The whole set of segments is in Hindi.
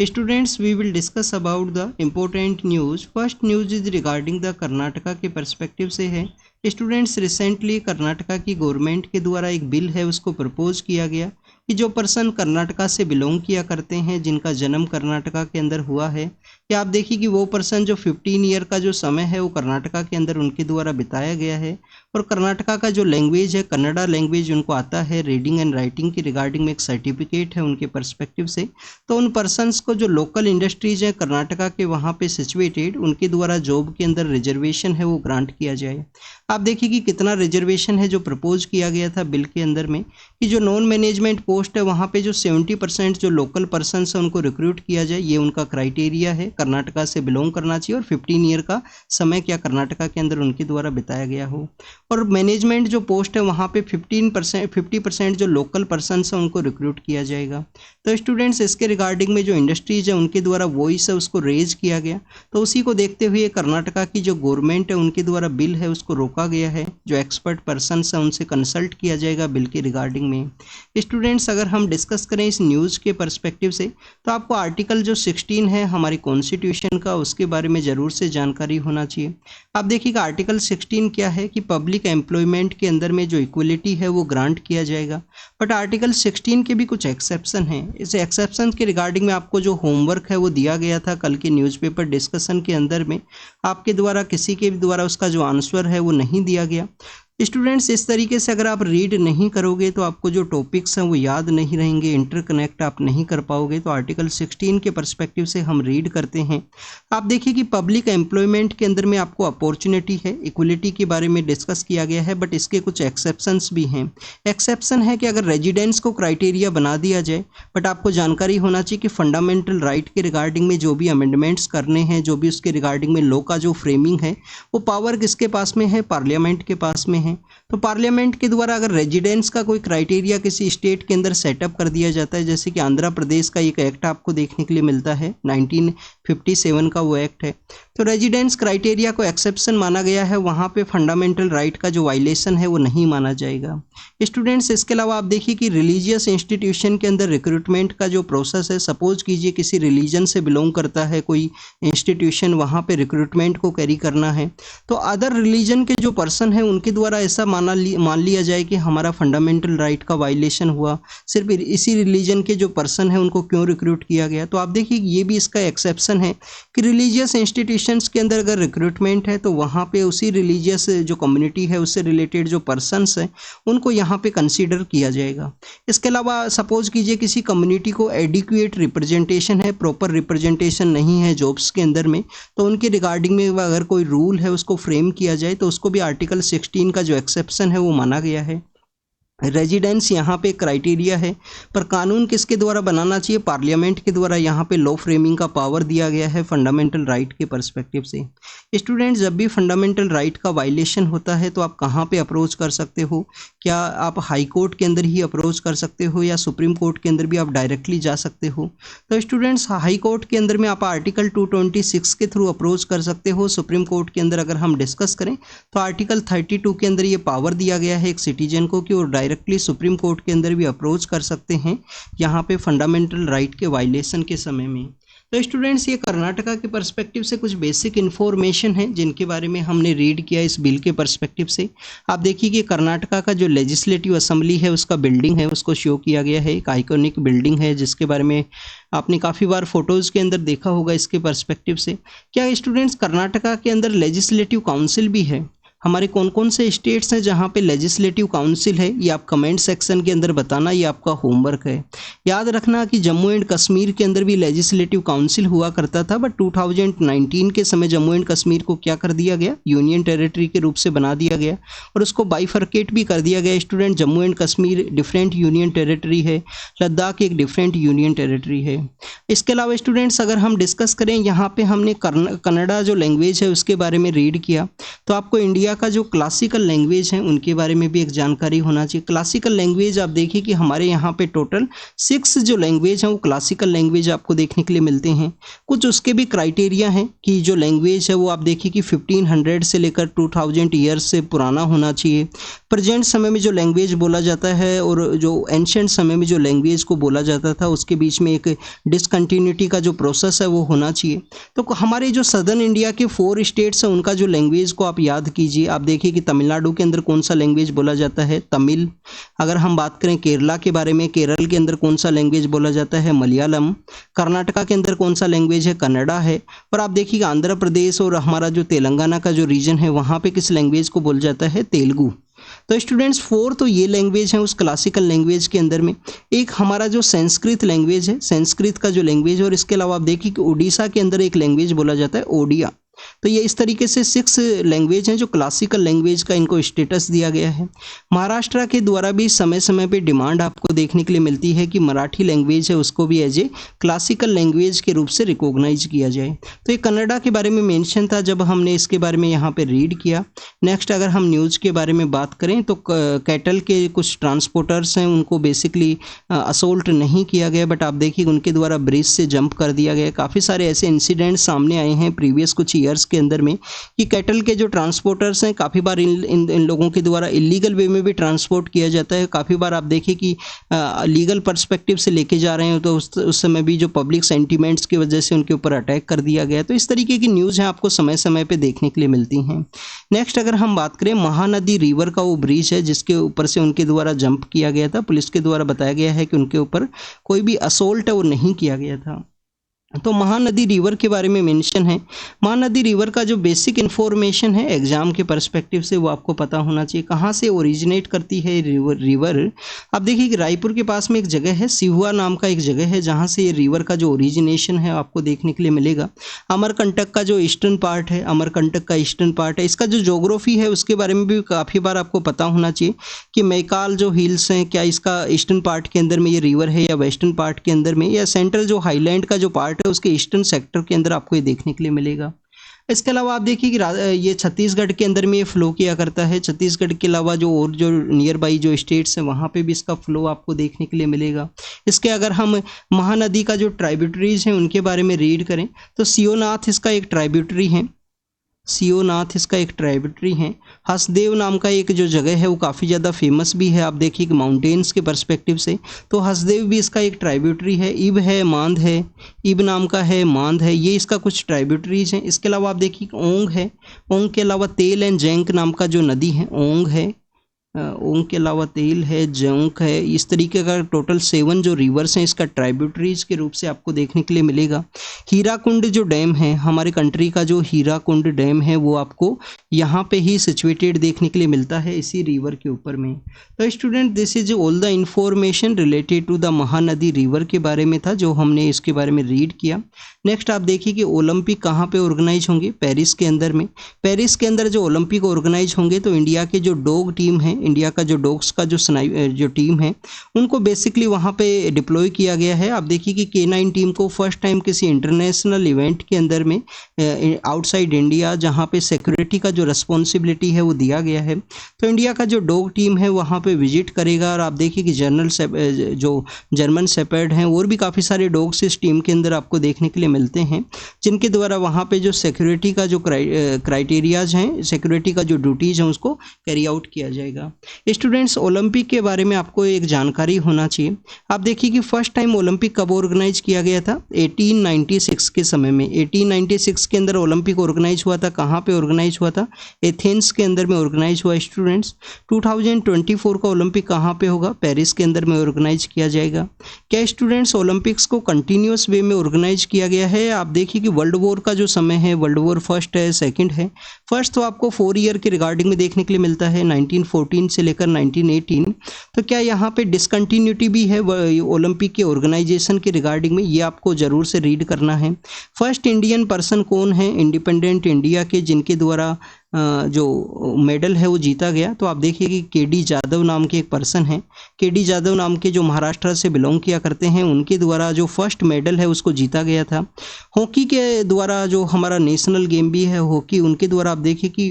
Students, we will discuss about the important news. First news is regarding the Karnataka के पर्सपेक्टिव से है। स्टूडेंट्स, रिसेंटली कर्नाटका की गवर्नमेंट के द्वारा एक बिल है उसको प्रपोज किया गया कि जो पर्सन कर्नाटका से बिलोंग किया करते हैं, जिनका जन्म कर्नाटका के अंदर हुआ है, कि आप देखिए कि वो पर्सन जो 15 ईयर का जो समय है वो कर्नाटका के अंदर उनके द्वारा बिताया गया है और कर्नाटका का जो लैंग्वेज है कन्नड़ा लैंग्वेज उनको आता है, रीडिंग एंड राइटिंग की रिगार्डिंग में एक सर्टिफिकेट है उनके पर्सपेक्टिव से। तो उन पर्सनस को जो लोकल इंडस्ट्रीज हैं कर्नाटका के वहाँ पे सिचुएटेड, उनके द्वारा जॉब के अंदर रिजर्वेशन है वो ग्रांट किया जाए। आप देखिए कि कितना रिजर्वेशन है जो प्रपोज किया गया था बिल के अंदर में, कि जो नॉन मैनेजमेंट पोस्ट है वहाँ पे जो 70% जो लोकल पर्सन है उनको रिक्रूट किया जाए, ये उनका क्राइटेरिया है। कर्नाटका से बिलोंग करना चाहिए और 15 ईयर का समय क्या कर्नाटका के अंदर उनके द्वारा बिताया गया हो। और मैनेजमेंट जो पोस्ट है वहाँ पे 50% जो लोकल पर्सन है उनको रिक्रूट किया जाएगा। तो स्टूडेंट्स, इसके रिगार्डिंग में जो इंडस्ट्रीज है उनके द्वारा वॉइस है उसको रेज किया गया। तो उसी को देखते हुए कर्नाटका की जो गवर्नमेंट है उनके द्वारा बिल है उसको रोका गया है। जो एक्सपर्ट पर्सन है उनसे कंसल्ट किया जाएगा बिल के रिगार्डिंग में। स्टूडेंट्स, अगर हम डिस्कस करें इस न्यूज़ के पर्सपेक्टिव से तो आपको आर्टिकल जो 16 है हमारी कॉन्स्टिट्यूशन का, उसके बारे में ज़रूर से जानकारी होना चाहिए। आप देखिएगा आर्टिकल 16 क्या है कि पब्लिक एम्प्लॉयमेंट के अंदर में जो इक्वलिटी है वो ग्रांट किया जाएगा। बट आर्टिकल 16 के भी कुछ एक्सेप्शन हैं। इस एक्सेप्शन के रिगार्डिंग में आपको जो होमवर्क है वो दिया गया था कल के न्यूज़पेपर डिस्कशन के अंदर में, आपके द्वारा किसी के द्वारा उसका जो आंसर है वो नहीं दिया गया। स्टूडेंट्स, इस तरीके से अगर आप रीड नहीं करोगे तो आपको जो टॉपिक्स हैं वो याद नहीं रहेंगे, इंटरकनेक्ट आप नहीं कर पाओगे। तो आर्टिकल 16 के पर्सपेक्टिव से हम रीड करते हैं। आप देखिए कि पब्लिक एम्प्लॉयमेंट के अंदर में आपको अपॉर्चुनिटी है, इक्वलिटी के बारे में डिस्कस किया गया है, बट इसके कुछ एक्सेप्शंस भी हैं। एक्सेप्शन है कि अगर रेजिडेंस को क्राइटेरिया बना दिया जाए, बट आपको जानकारी होना चाहिए कि फंडामेंटल राइट के रिगार्डिंग में जो भी अमेंडमेंट्स करने हैं, जो भी उसके रिगार्डिंग में लॉ का जो फ्रेमिंग है वो पावर किसके पास में है, पार्लियामेंट के पास में है। तो पार्लियामेंट के द्वारा अगर रेजिडेंस का कोई क्राइटेरिया किसी स्टेट के अंदर सेटअप कर दिया जाता है, जैसे कि आंध्र प्रदेश का एक एक्ट आपको देखने के लिए मिलता है, 1957 का वो एक्ट है। तो रेजिडेंस क्राइटेरिया को एक्सेप्शन माना गया है, वहाँ पे फंडामेंटल राइट का जो वायलेशन है वो नहीं माना जाएगा। स्टूडेंट्स, इसके अलावा आप देखिए कि रिलीजियस इंस्टीट्यूशन के अंदर रिक्रूटमेंट का जो प्रोसेस है, सपोज कीजिए किसी रिलीजन से बिलोंग करता है कोई इंस्टीट्यूशन, वहाँ पे रिक्रूटमेंट को कैरी करना है, तो अदर रिलीजन के जो पर्सन है उनके द्वारा ऐसा मान लिया जाए कि हमारा फंडामेंटल राइट का वायलेशन हुआ, सिर्फ इसी रिलीजन के जो पर्सन है उनको क्यों रिक्रूट किया गया। तो आप देखिए ये भी इसका एक्सेप्शन है कि रिलीजियस इंस्टीट्यूशंस के अंदर अगर रिक्रूटमेंट है तो वहाँ पे उसी रिलीजियस जो कम्युनिटी है उससे रिलेटेड जो पर्सन्स हैं उनको यहाँ पे कंसीडर किया जाएगा। इसके अलावा सपोज कीजिए किसी कम्युनिटी को एडिक्वेट रिप्रेजेंटेशन है, प्रॉपर रिप्रेजेंटेशन नहीं है जॉब्स के अंदर में, तो उनके रिगार्डिंग में अगर कोई रूल है उसको फ्रेम किया जाए तो उसको भी आर्टिकल 16 का जो एक्सेप्शन है वो माना गया है। रेजिडेंस यहाँ पे क्राइटेरिया है, पर कानून किसके द्वारा बनाना चाहिए, पार्लियामेंट के द्वारा यहाँ पे लॉ फ्रेमिंग का पावर दिया गया है फंडामेंटल राइट के पर्सपेक्टिव से। स्टूडेंट्स, जब भी फंडामेंटल राइट का वायलेशन होता है तो आप कहाँ पे अप्रोच कर सकते हो, क्या आप हाई कोर्ट के अंदर ही अप्रोच कर सकते हो या सुप्रीम कोर्ट के अंदर भी आप डायरेक्टली जा सकते हो। तो स्टूडेंट्स, हाई कोर्ट के अंदर में आप आर्टिकल 226 के थ्रू अप्रोच कर सकते हो। सुप्रीम कोर्ट के अंदर अगर हम डिस्कस करें तो आर्टिकल 32 के अंदर ये पावर दिया गया है एक सिटीजन को कि वो डायरेक्टली सुप्रीम कोर्ट के अंदर भी अप्रोच कर सकते हैं यहाँ पे फंडामेंटल राइट के वायलेशन के समय में। तो स्टूडेंट्स, ये कर्नाटका के पर्सपेक्टिव से कुछ बेसिक इन्फॉर्मेशन है जिनके बारे में हमने रीड किया इस बिल के पर्सपेक्टिव से। आप देखिए कि कर्नाटका का जो लेजिस्लेटिव असेंबली है उसका बिल्डिंग है उसको शो किया गया है, एक आइकॉनिक बिल्डिंग है जिसके बारे में आपने काफ़ी बार फोटोज़ के अंदर देखा होगा इसके पर्सपेक्टिव से। क्या स्टूडेंट्स, कर्नाटका के अंदर लेजिस्लेटिव काउंसिल भी है? हमारे कौन कौन से स्टेट्स हैं जहाँ पे लेजिस्लेटिव काउंसिल है, ये आप कमेंट सेक्शन के अंदर बताना, ये आपका होमवर्क है। याद रखना कि जम्मू एंड कश्मीर के अंदर भी लेजिस्लेटिव काउंसिल हुआ करता था, बट 2019 के समय जम्मू एंड कश्मीर को क्या कर दिया गया, यूनियन टेरिटरी के रूप से बना दिया गया और उसको बाइफर्केट भी कर दिया गया। Student, Jammu and Kashmir different union territory है, लद्दाख एक डिफरेंट यूनियन टेरिटरी है। इसके अलावा स्टूडेंट्स, अगर हम डिस्कस करें यहाँ पे हमने कन्नड़ा जो लैंग्वेज है उसके बारे में रीड किया, तो आपको इंडिया का जो क्लासिकल लैंग्वेज है उनके बारे में भी एक जानकारी होना चाहिए। क्लासिकल लैंग्वेज आप देखिए कि हमारे यहाँ पे टोटल 6 जो लैंग्वेज हैं वो क्लासिकल लैंग्वेज आपको देखने के लिए मिलते हैं। कुछ उसके भी क्राइटेरिया हैं कि जो लैंग्वेज है वो आप देखिए कि 1500 से लेकर 2000 ईयर्स से पुराना होना चाहिए। प्रेजेंट समय में जो लैंग्वेज बोला जाता है और जो एंशिएंट समय में जो लैंग्वेज को बोला जाता था उसके बीच में एक डिस्कंटिन्यूटी डिसकंटिन्यूटी का जो प्रोसेस है वो होना चाहिए। तो हमारे जो सदर्न इंडिया के 4 स्टेट्स हैं उनका जो लैंग्वेज को आप याद कीजिए। आप देखिए कि तमिलनाडु के अंदर कौन सा लैंग्वेज बोला जाता है, तमिल। अगर हम बात करें केरला के बारे में, केरल के अंदर कौन सा लैंग्वेज बोला जाता है, मलयालम। कर्नाटका के अंदर कौन सा लैंग्वेज है, कन्नड़ा है। और आप देखिए आंध्र प्रदेश और हमारा जो तेलंगाना का जो रीजन है वहाँ पे किस लैंग्वेज को बोला जाता है, तेलुगु। तो स्टूडेंट्स 4 तो ये लैंग्वेज है उस क्लासिकल लैंग्वेज के अंदर में। एक हमारा जो संस्कृत लैंग्वेज है, संस्कृत का जो लैंग्वेज, और इसके अलावा आप देखिए कि उड़ीसा के अंदर एक लैंग्वेज बोला जाता है ओडिया। तो ये इस तरीके से 6 लैंग्वेज हैं जो क्लासिकल लैंग्वेज का इनको स्टेटस दिया गया है। महाराष्ट्र के द्वारा भी समय समय पे डिमांड आपको देखने के लिए मिलती है कि मराठी लैंग्वेज है उसको भी एज ए क्लासिकल लैंग्वेज के रूप से रिकॉग्नाइज किया जाए। तो ये कन्नडा के बारे में मेंशन था जब हमने इसके बारे में यहाँ पे रीड किया। नेक्स्ट अगर हम न्यूज़ के बारे में बात करें तो कैटल के कुछ ट्रांसपोर्टर्स हैं उनको बेसिकली असोल्ट नहीं किया गया, बट आप देखिए उनके द्वारा ब्रिज से जंप कर दिया गया। काफ़ी सारे ऐसे इंसिडेंट सामने आए हैं प्रीवियस कुछ ईयर्स के अंदर में कि कैटल के जो ट्रांसपोर्टर्स हैं काफ़ी बार इन लोगों के द्वारा इलीगल वे में भी ट्रांसपोर्ट किया जाता है। काफ़ी बार आप देखिए कि लीगल पर्सपेक्टिव से लेके जा रहे हैं तो उस समय भी जो पब्लिक सेंटीमेंट्स की वजह से उनके ऊपर अटैक कर दिया गया। तो इस तरीके की न्यूज़ हैं आपको समय समय पे देखने के लिए मिलती हैं। नेक्स्ट अगर हम बात करें महानदी रिवर का वो ब्रिज है जिसके ऊपर से उनके द्वारा जंप किया गया था, पुलिस के द्वारा बताया गया है कि उनके ऊपर कोई भी असोल्ट है वो नहीं किया गया था। तो महानदी रिवर के बारे में मेंशन है। महानदी रिवर का जो बेसिक इन्फॉर्मेशन है एग्जाम के पर्सपेक्टिव से वो आपको पता होना चाहिए। कहाँ से ओरिजिनेट करती है रिवर आप देखिए कि रायपुर के पास में एक जगह है, सिहुआ नाम का एक जगह है जहाँ से ये रिवर का जो ओरिजिनेशन है आपको देखने के लिए मिलेगा। अमरकंटक का जो ईस्टर्न पार्ट है, अमरकंटक का ईस्टर्न पार्ट है, इसका जो ज्योग्राफी है उसके बारे में भी काफ़ी बार आपको पता होना चाहिए कि मैकाल जो हिल्स हैं क्या इसका ईस्टर्न पार्ट के अंदर में ये रिवर है या वेस्टर्न पार्ट के अंदर में, या सेंट्रल जो हाईलैंड का जो पार्ट है उसके ईस्टर्न सेक्टर के अंदर आपको ये देखने के लिए मिलेगा। इसके अलावा आप देखिए कि ये छत्तीसगढ़ के अंदर में ये फ्लो किया करता है। छत्तीसगढ़ के अलावा जो और जो नियर बाई जो स्टेट्स हैं वहाँ पे भी इसका फ्लो आपको देखने के लिए मिलेगा। इसके अगर हम महानदी का जो ट्राइब्यूटरीज हैं उनके बारे में रीड करें तो सियोनाथ इसका एक ट्राइब्यूटरी है, सियोनाथ इसका एक ट्राइब्यूटरी है। हसदेव नाम का एक जो जगह है वो काफ़ी ज़्यादा फेमस भी है आप देखिए कि माउंटेन्स के पर्सपेक्टिव से, तो हसदेव भी इसका एक ट्राइब्यूटरी है। इब है, मांद है, इब नाम का है, मांद है, ये इसका कुछ ट्राइब्यूटरीज हैं। इसके अलावा आप देखिए ओंग है, ओंग के अलावा तेल एंड जैंक नाम का जो नदी है ओंग है, ओंग के अलावा तेल है, जौंक है। इस तरीके का टोटल 7 जो रिवर्स हैं इसका ट्राइब्यूटरीज के रूप से आपको देखने के लिए मिलेगा। हीराकुंड जो डैम है हमारे कंट्री का, जो हीराकुंड डैम है वो आपको यहाँ पे ही सिचुएटेड देखने के लिए मिलता है इसी रिवर के ऊपर में। तो student this is all the information related to the Mahanadi river के बारे में था जो हमने इसके बारे में रीड किया। नेक्स्ट आप देखिए कि ओलंपिक कहाँ पे ऑर्गेनाइज होंगे, पेरिस के अंदर में। पेरिस के अंदर जो ओलंपिक ऑर्गेनाइज होंगे तो इंडिया के जो डॉग टीम है, इंडिया का जो डॉग्स का जो टीम है उनको बेसिकली वहाँ पे डिप्लॉय किया गया है। आप देखिए कि K9 टीम को फर्स्ट टाइम किसी इंटरनेशनल इवेंट के अंदर में आउटसाइड इंडिया जहाँ पे सिक्योरिटी का जो रिस्पॉन्सिबिलिटी है वो दिया गया है, तो इंडिया का जो डॉग टीम है वहाँ पे विजिट करेगा। और आप देखिए कि जो जर्मन शेपर्ड हैं और भी काफ़ी सारे डॉग्स इस टीम के अंदर आपको देखने के लिए मिलते हैं जिनके द्वारा वहाँ पे जो सिक्योरिटी का जो क्राइटेरियाज हैं, सिक्योरिटी का जो ड्यूटीज़ हैं उसको कैरी आउट किया जाएगा। स्टूडेंट्स ओलंपिक के बारे में आपको एक जानकारी होना चाहिए। आप देखिए कि फर्स्ट टाइम ओलंपिक कब ऑर्गेनाइज किया गया था, 1896 के समय में। 1896 के अंदर ओलंपिक ऑर्गेनाइज हुआ था। कहाँ पे ऑर्गेनाइज हुआ था, एथेंस के अंदर में ऑर्गेनाइज हुआ। स्टूडेंट्स 2024 का ओलंपिक कहाँ पे होगा, पेरिस के अंदर में ऑर्गेनाइज किया जाएगा। क्या स्टूडेंट्स ओलंपिक्स को कंटिन्यूस वे में ऑर्गेनाइज किया गया है। आप देखिए कि वर्ल्ड वॉर का जो समय है, वर्ल्ड वॉर फर्स्ट है, सेकंड है। फर्स्ट तो आपको 4 ईयर के रिगार्डिंग में देखने के लिए मिलता है 1914 से लेकर 1918। तो क्या यहाँ पे डिसकंटिन्यूटी भी है ओलंपिक के ऑर्गेनाइजेशन के रिगार्डिंग में, ये आपको जरूर से रीड करना है। फर्स्ट इंडियन पर्सन कौन है इंडिपेंडेंट इंडिया के जिनके द्वारा जो मेडल है वो जीता गया, तो आप देखिए कि केडी जादव नाम के एक पर्सन हैं। केडी जादव नाम के जो महाराष्ट्र से बिलोंग किया करते हैं उनके द्वारा जो फर्स्ट मेडल है उसको जीता गया था। हॉकी के द्वारा जो हमारा नेशनल गेम भी है हॉकी, उनके द्वारा आप देखिए कि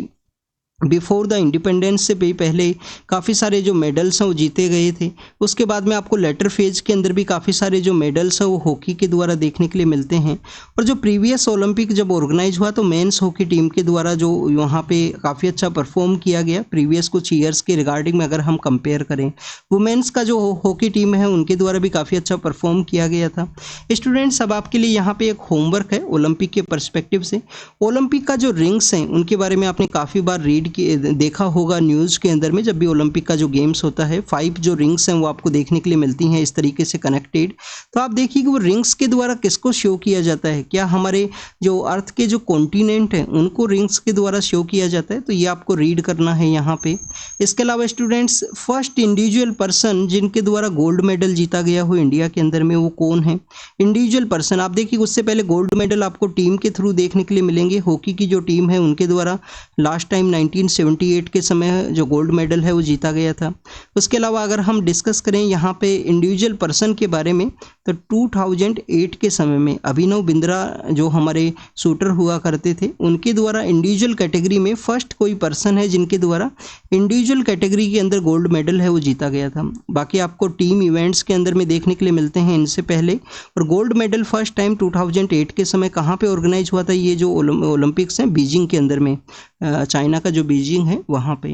बिफोर द इंडिपेंडेंस से भी पहले काफ़ी सारे जो मेडल्स हैं वो जीते गए थे। उसके बाद में आपको लेटर फेज के अंदर भी काफ़ी सारे जो मेडल्स हैं वो हॉकी के द्वारा देखने के लिए मिलते हैं। और जो प्रीवियस ओलंपिक जब ऑर्गेनाइज हुआ तो मेंस हॉकी टीम के द्वारा जो वहाँ पे काफ़ी अच्छा परफॉर्म किया गया प्रीवियस कुछ ईयर्स के रिगार्डिंग में अगर हम कंपेयर करें। वुमेन्स का जो हॉकी टीम है उनके द्वारा भी काफ़ी अच्छा परफॉर्म किया गया था। स्टूडेंट्स, अब आपके लिए यहाँ पे एक होमवर्क है ओलंपिक के परस्पेक्टिव से। ओलंपिक का जो रिंग्स हैं उनके बारे में आपने काफ़ी बार देखा होगा न्यूज़ के अंदर में। जब भी ओलंपिक का जो गेम्स होता है 5 जो रिंग्स हैं वो आपको देखने के लिए मिलती हैं इस तरीके से कनेक्टेड। तो आप देखिए कि वो रिंग्स के द्वारा किसको शो किया जाता है। क्या हमारे जो अर्थ के जो कॉन्टिनेंट हैं उनको रिंग्स के द्वारा शो किया जाता है। तो ये आपको रीड करना है यहाँ पे। इसके अलावा स्टूडेंट्स, फर्स्ट इंडिविजुअल पर्सन जिनके द्वारा गोल्ड मेडल जीता गया हो इंडिया के अंदर में वो कौन है। इंडिविजुअल पर्सन आप देखिए, उससे पहले गोल्ड मेडल आपको टीम के थ्रू देखने के लिए मिलेंगे। हॉकी की जो टीम है उनके द्वारा लास्ट टाइम 1978 के समय जो गोल्ड मेडल है वो जीता गया था। उसके अलावा अगर हम डिस्कस करें यहाँ पे इंडिविजुअल पर्सन के बारे में तो 2008 के समय में अभिनव बिंद्रा जो हमारे शूटर हुआ करते थे उनके द्वारा इंडिविजुअल कैटेगरी में फर्स्ट कोई पर्सन है जिनके द्वारा इंडिविजुअल कैटेगरी के अंदर गोल्ड मेडल है वो जीता गया था। बाकी आपको टीम इवेंट्स के अंदर में देखने के लिए मिलते हैं इनसे पहले। और गोल्ड मेडल फर्स्ट टाइम 2008 के समय कहाँ पे ऑर्गेनाइज हुआ था, ये जो ओलंपिक्स हैं बीजिंग के अंदर में, चाइना का जो बीजिंग है वहाँ पे।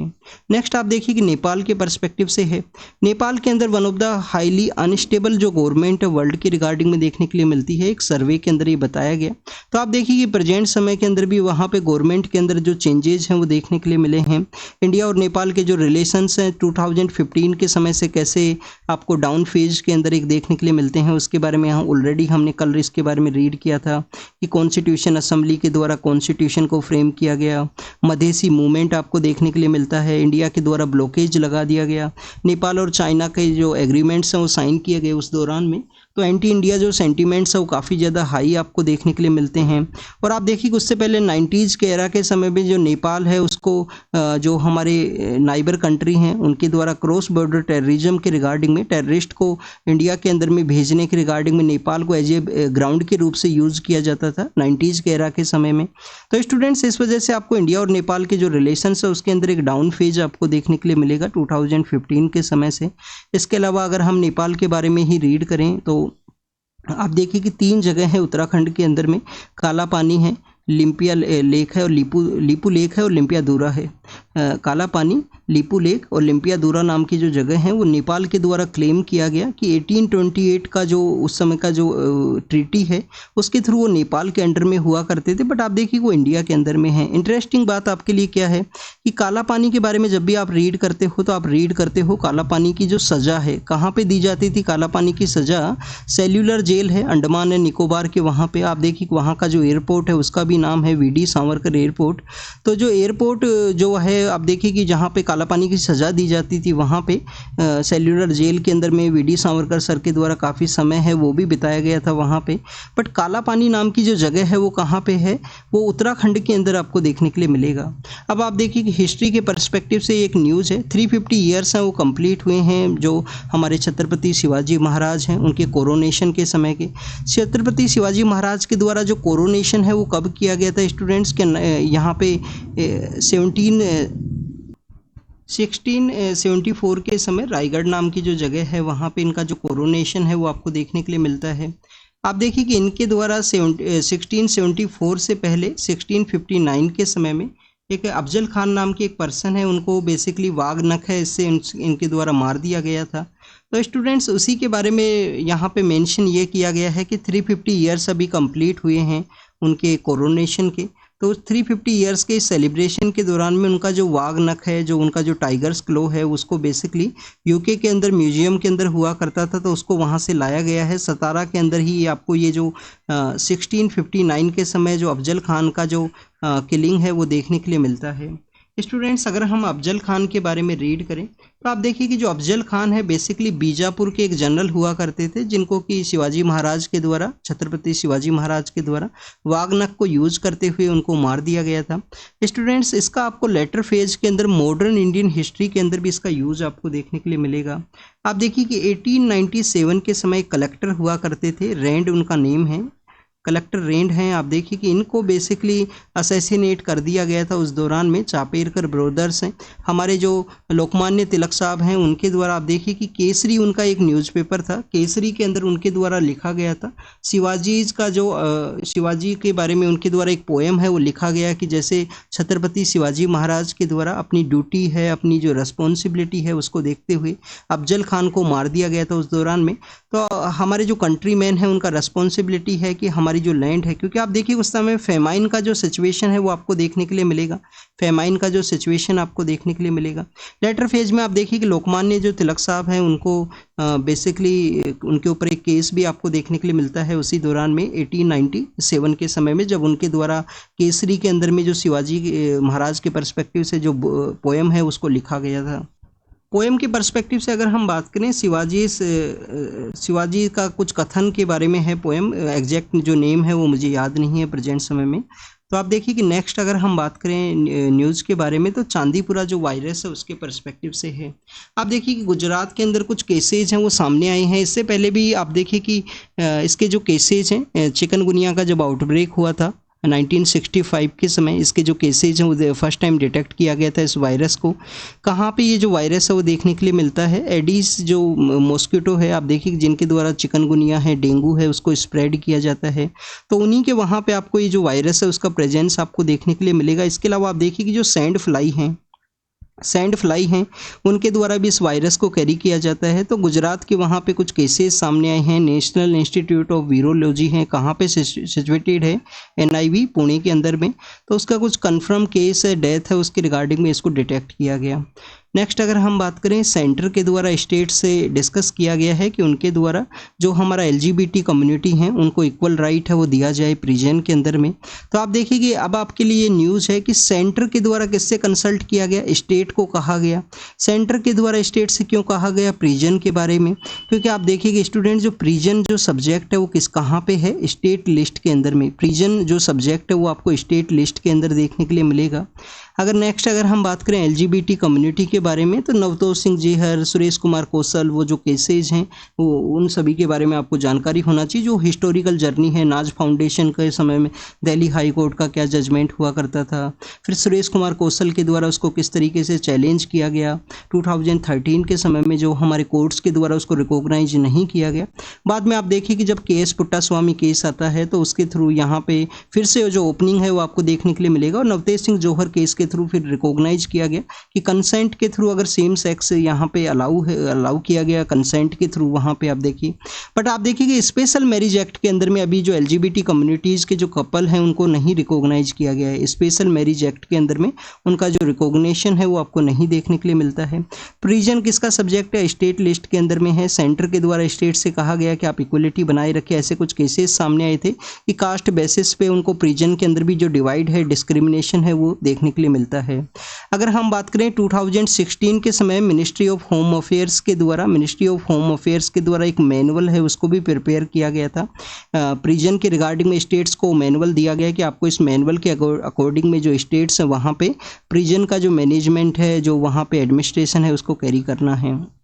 नेक्स्ट आप देखिए कि नेपाल के पर्सपेक्टिव से है। नेपाल के अंदर one of the highly unstable जो गवर्नमेंट है वर्ल्ड के रिगार्डिंग में देखने के लिए मिलती है। एक सर्वे के अंदर ये बताया गया। तो आप देखिए कि प्रेजेंट समय के अंदर भी वहाँ पे गवर्नमेंट के अंदर जो चेंजेस हैं वो देखने के लिए मिले हैं। इंडिया और नेपाल के जो रिलेशंस हैं 2015 के समय से कैसे आपको डाउन फेज के अंदर एक देखने के लिए मिलते हैं, उसके बारे में यहाँ ऑलरेडी हमने कल इसके बारे में रीड किया था कि कॉन्स्टिट्यूशन असेंबली के द्वारा कॉन्स्टिट्यूशन को फ्रेम किया गया। मधेसी मूवमेंट आपको देखने के लिए मिलता है। इंडिया के द्वारा ब्लॉकेज लगा दिया गया। नेपाल और चाइना के जो एग्रीमेंट्स हैं वो साइन किए गए उस दौरान में। तो एंटी इंडिया जो सेंटीमेंट्स है वो काफ़ी ज़्यादा हाई आपको देखने के लिए मिलते हैं। और आप देखिए कि उससे पहले 90s के एरा के समय में जो नेपाल है उसको जो हमारे नाइबर कंट्री हैं उनके द्वारा क्रॉस बॉर्डर टेररिज्म के रिगार्डिंग में टेररिस्ट को इंडिया के अंदर में भेजने के रिगार्डिंग में नेपाल को एज ए ग्राउंड के रूप से यूज़ किया जाता था 90s के एरा के समय में। तो स्टूडेंट्स, इस वजह से आपको इंडिया और नेपाल के जो रिलेशंस है उसके अंदर एक डाउन फेज आपको देखने के लिए मिलेगा 2015 के समय से। इसके अलावा अगर हम नेपाल के बारे में ही रीड करें तो आप देखिए कि 3 जगह है उत्तराखंड के अंदर में। काला पानी है, लिम्पिया लेक है और लीपू लेक है और लिम्पियादुरा है। काला पानी, लीपू लेक और लिम्पियादुरा नाम की जो जगह हैं वो नेपाल के द्वारा क्लेम किया गया कि 1828 का जो उस समय का जो ट्रीटी है उसके थ्रू वो नेपाल के अंडर में हुआ करते थे। बट आप देखिए वो इंडिया के अंदर में है। इंटरेस्टिंग बात आपके लिए क्या है कि काला पानी के बारे में जब भी आप रीड करते हो तो आप रीड करते हो काला पानी की जो सज़ा है कहाँ पे दी जाती थी। काला पानी की सज़ा सेल्यूलर जेल है अंडमान एंड निकोबार के, वहाँ पे आप देखिए वहाँ का जो एयरपोर्ट है उसका भी नाम है वीडी सावरकर एयरपोर्ट। तो जो एयरपोर्ट जो है आप देखिए कि जहाँ पे काला पानी की सज़ा दी जाती थी वहाँ पे सेल्यूलर जेल के अंदर में वीडी सावरकर सर के द्वारा काफ़ी समय है वो भी बिताया गया था वहाँ पे। बट काला पानी नाम की जो जगह है वो कहाँ पे है, वो उत्तराखंड के अंदर आपको देखने के लिए मिलेगा। अब आप देखिए कि हिस्ट्री के पर्सपेक्टिव से एक न्यूज़ है 350 ईयर्स हैं वो कंप्लीट हुए हैं जो हमारे छत्रपति शिवाजी महाराज हैं उनके कोरोनेशन के समय के। छत्रपति शिवाजी महाराज के द्वारा जो कोरोनेशन है वो कब किया गया था स्टूडेंट्स के यहाँ पे 1674 के समय रायगढ़ नाम की जो जगह है वहाँ पे इनका जो कोरोनेशन है वो आपको देखने के लिए मिलता है। आप देखिए कि इनके द्वारा 1674 से पहले 1659 के समय में एक अफजल खान नाम के एक पर्सन है उनको बेसिकली वाघ नख है इससे इनके द्वारा मार दिया गया था। तो स्टूडेंट्स उसी के बारे में यहाँ पे मेंशन ये किया गया है कि 350 ईयर्स अभी कंप्लीट हुए हैं उनके कोरोनेशन के। तो 350 ईयर्स के सेलिब्रेशन के दौरान में उनका जो वाघ नख है, जो उनका जो टाइगर्स क्लो है, उसको बेसिकली यूके के अंदर म्यूजियम के अंदर हुआ करता था तो उसको वहाँ से लाया गया है। सतारा के अंदर ही आपको ये जो 1659 के समय जो अफजल खान का जो किलिंग है वो देखने के लिए मिलता है। स्टूडेंट्स, अगर हम अफजल खान के बारे में रीड करें तो आप देखिए कि जो अफजल खान है बेसिकली बीजापुर के एक जनरल हुआ करते थे जिनको कि शिवाजी महाराज के द्वारा, छत्रपति शिवाजी महाराज के द्वारा वागनक को यूज करते हुए उनको मार दिया गया था। स्टूडेंट्स, इसका आपको लेटर फेज के अंदर मॉडर्न इंडियन हिस्ट्री के अंदर भी इसका यूज आपको देखने के लिए मिलेगा। आप देखिए कि 1897 के समय कलेक्टर हुआ करते थे, रैंड उनका नेम है। कलेक्टर रेंड हैं, आप देखिए कि इनको बेसिकली असैसिनेट कर दिया गया था उस दौरान में। चापेरकर ब्रदर्स हैं, हमारे जो लोकमान्य तिलक साहब हैं, उनके द्वारा आप देखिए कि केसरी उनका एक न्यूज़पेपर था, केसरी के अंदर उनके द्वारा लिखा गया था शिवाजी का जो शिवाजी के बारे में उनके द्वारा एक पोएम है वो लिखा गया कि जैसे छत्रपति शिवाजी महाराज के द्वारा अपनी ड्यूटी है, अपनी जो रिस्पॉन्सिबिलिटी है उसको देखते हुए अफजल खान को मार दिया गया था उस दौरान में। तो हमारे जो कंट्री मैन है उनका रिस्पॉन्सिबिलिटी है कि हमारी जो लैंड है, क्योंकि आप देखिए उस समय फेमाइन का जो सिचुएशन है वो आपको देखने के लिए मिलेगा, फेमाइन का जो सिचुएशन आपको देखने के लिए मिलेगा। लेटर फेज में आप देखिए कि लोकमान्य जो तिलक साहब हैं उनको बेसिकली उनके ऊपर एक केस भी आपको देखने के लिए मिलता है उसी दौरान में 1897 के समय में, जब उनके द्वारा केसरी के अंदर में जो शिवाजी महाराज के पर्सपेक्टिव से जो पोएम है उसको लिखा गया था। पोएम के पर्सपेक्टिव से अगर हम बात करें, शिवाजी का कुछ कथन के बारे में है पोएम, एग्जैक्ट जो नेम है वो मुझे याद नहीं है प्रेजेंट समय में। तो आप देखिए कि नेक्स्ट अगर हम बात करें न्यूज़ के बारे में, तो चांदीपुरा जो वायरस है उसके पर्सपेक्टिव से है। आप देखिए कि गुजरात के अंदर कुछ केसेज हैं वो सामने आए हैं। इससे पहले भी आप देखिए कि इसके जो केसेज हैं, चिकनगुनिया का जब आउटब्रेक हुआ था 1965 के समय, इसके जो केसेज हैं वो फर्स्ट टाइम डिटेक्ट किया गया था इस वायरस को। कहाँ पे ये जो वायरस है वो देखने के लिए मिलता है, एडीज जो मॉस्किटो है, आप देखिए जिनके द्वारा चिकनगुनिया है, डेंगू है, उसको स्प्रेड किया जाता है, तो उन्हीं के वहाँ पे आपको ये जो वायरस है उसका प्रेजेंस आपको देखने के लिए मिलेगा। इसके अलावा आप देखिए कि जो सैंड फ्लाई हैं उनके द्वारा भी इस वायरस को कैरी किया जाता है। तो गुजरात के वहाँ पे कुछ केसेस सामने आए हैं। नेशनल इंस्टीट्यूट ऑफ वीरोलॉजी है, कहाँ पे सिचुएटेड है, NIV पुणे के अंदर में, तो उसका कुछ कंफर्म केस है, डेथ है, उसके रिगार्डिंग में इसको डिटेक्ट किया गया। नेक्स्ट अगर हम बात करें, सेंटर के द्वारा स्टेट से डिस्कस किया गया है कि उनके द्वारा जो हमारा LGBT कम्युनिटी है उनको इक्वल राइट है वो दिया जाए प्रिजन के अंदर में। तो आप देखिए कि अब आपके लिए न्यूज़ है कि सेंटर के द्वारा किससे कंसल्ट किया गया, स्टेट को कहा गया। सेंटर के द्वारा स्टेट से क्यों कहा गया प्रिजन के बारे में, क्योंकि आप देखिए कि स्टूडेंट जो प्रिजन जो सब्जेक्ट है वो कहाँ पे है, स्टेट लिस्ट के अंदर में। प्रिजन जो सब्जेक्ट है वो आपको स्टेट लिस्ट के अंदर देखने के लिए मिलेगा। अगर हम बात करें LGBT कम्युनिटी के बारे में, तो नवतोष सिंह जेहर, सुरेश कुमार कौशल, वो जो केसेज हैं वो उन सभी के बारे में आपको जानकारी होना चाहिए। जो हिस्टोरिकल जर्नी है, नाज फाउंडेशन के समय में दिल्ली हाई कोर्ट का क्या जजमेंट हुआ करता था, फिर सुरेश कुमार कौशल के द्वारा उसको किस तरीके से चैलेंज किया गया, 2013 के समय में जो हमारे कोर्ट्स के द्वारा उसको रिकॉग्नाइज नहीं किया गया। बाद में आप देखिए कि जब KS पुट्टास्वामी केस आता है तो उसके थ्रू यहाँ पे फिर से जो ओपनिंग है वो आपको देखने के लिए मिलेगा, और नवतेज सिंह जौहर केस के थ्रू फिर रिकॉग्नाइज किया गया कि कंसेंट के थ्रू अगर सेम सेक्स यहाँ पे अलाउ किया गया कंसेंट के थ्रू वहाँ पे आप देखिए। बट आप देखिए कि स्पेशल मैरिज एक्ट के अंदर में अभी जो LGBT कम्युनिटीज़ के जो कपल हैं उनको नहीं रिकॉग्नाइज किया गया है। स्पेशल मैरिज एक्ट के अंदर में उनका जो रिकॉग्निशन है वो आपको नहीं देखने के लिए मिलता है। प्रिजन किसका सब्जेक्ट है, स्टेट लिस्ट के अंदर में है। सेंटर के द्वारा स्टेट से कहा गया कि आप इक्वलिटी बनाए रखें। ऐसे कुछ केसेस सामने आए थे कि कास्ट बेसिस पे उनको प्रिजन के अंदर भी जो डिवाइड है, डिस्क्रिमिनेशन है, वो देखने के लिए मिलता है। अगर हम बात करें 2016 के समय मिनिस्ट्री ऑफ होम अफेयर्स के द्वारा एक मैनुअल है उसको भी प्रिपेयर किया गया था। प्रिजन के रिगार्डिंग में स्टेट्स को मैनुअल दिया गया कि आपको इस मैनुअल के अकॉर्डिंग में जो स्टेट्स हैं वहाँ पे प्रिजन का जो मैनेजमेंट है, जो वहाँ पे एडमिनिस्ट्रेशन है, उसको कैरी करना है।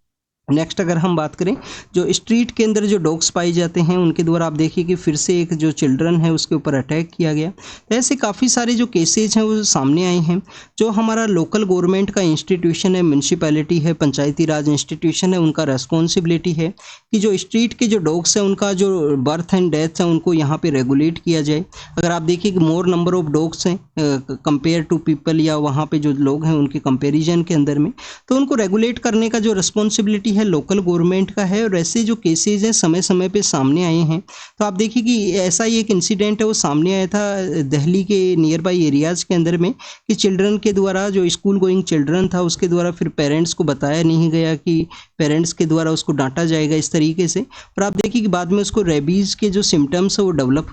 नेक्स्ट अगर हम बात करें, जो स्ट्रीट के अंदर जो डॉग्स पाए जाते हैं उनके द्वारा आप देखिए कि फिर से एक जो चिल्ड्रन है उसके ऊपर अटैक किया गया। तो ऐसे काफ़ी सारे जो केसेज हैं वो सामने आए हैं। जो हमारा लोकल गवर्नमेंट का इंस्टीट्यूशन है, म्यूनसिपैलिटी है, पंचायती राज इंस्टीट्यूशन है, उनका रेस्पॉन्सिबिलिटी है कि जो स्ट्रीट के जो डॉग्स हैं उनका जो बर्थ एंड डेथ है उनको यहाँ पर रेगुलेट किया जाए। अगर आप देखिए कि मोर नंबर ऑफ डॉग्स हैं कंपेयर टू पीपल, या वहाँ पर जो लोग हैं उनके कंपेरिजन के अंदर में, तो उनको रेगुलेट करने का जो रिस्पॉन्सिबिलिटी है लोकल गवर्नमेंट का है। और ऐसे जो केसेज हैं समय समय पे सामने आए हैं। तो आप देखिए कि ऐसा ही एक इंसिडेंट है वो सामने आया था दिल्ली के नियर बाई एरियाज़ के अंदर में कि चिल्ड्रन के द्वारा, जो स्कूल गोइंग चिल्ड्रन था उसके द्वारा फिर पेरेंट्स को बताया नहीं गया कि पेरेंट्स के द्वारा उसको डांटा जाएगा इस तरीके से। और आप देखिए कि बाद में उसको रेबीज़ के जो सिम्टम्स है वो डेवलप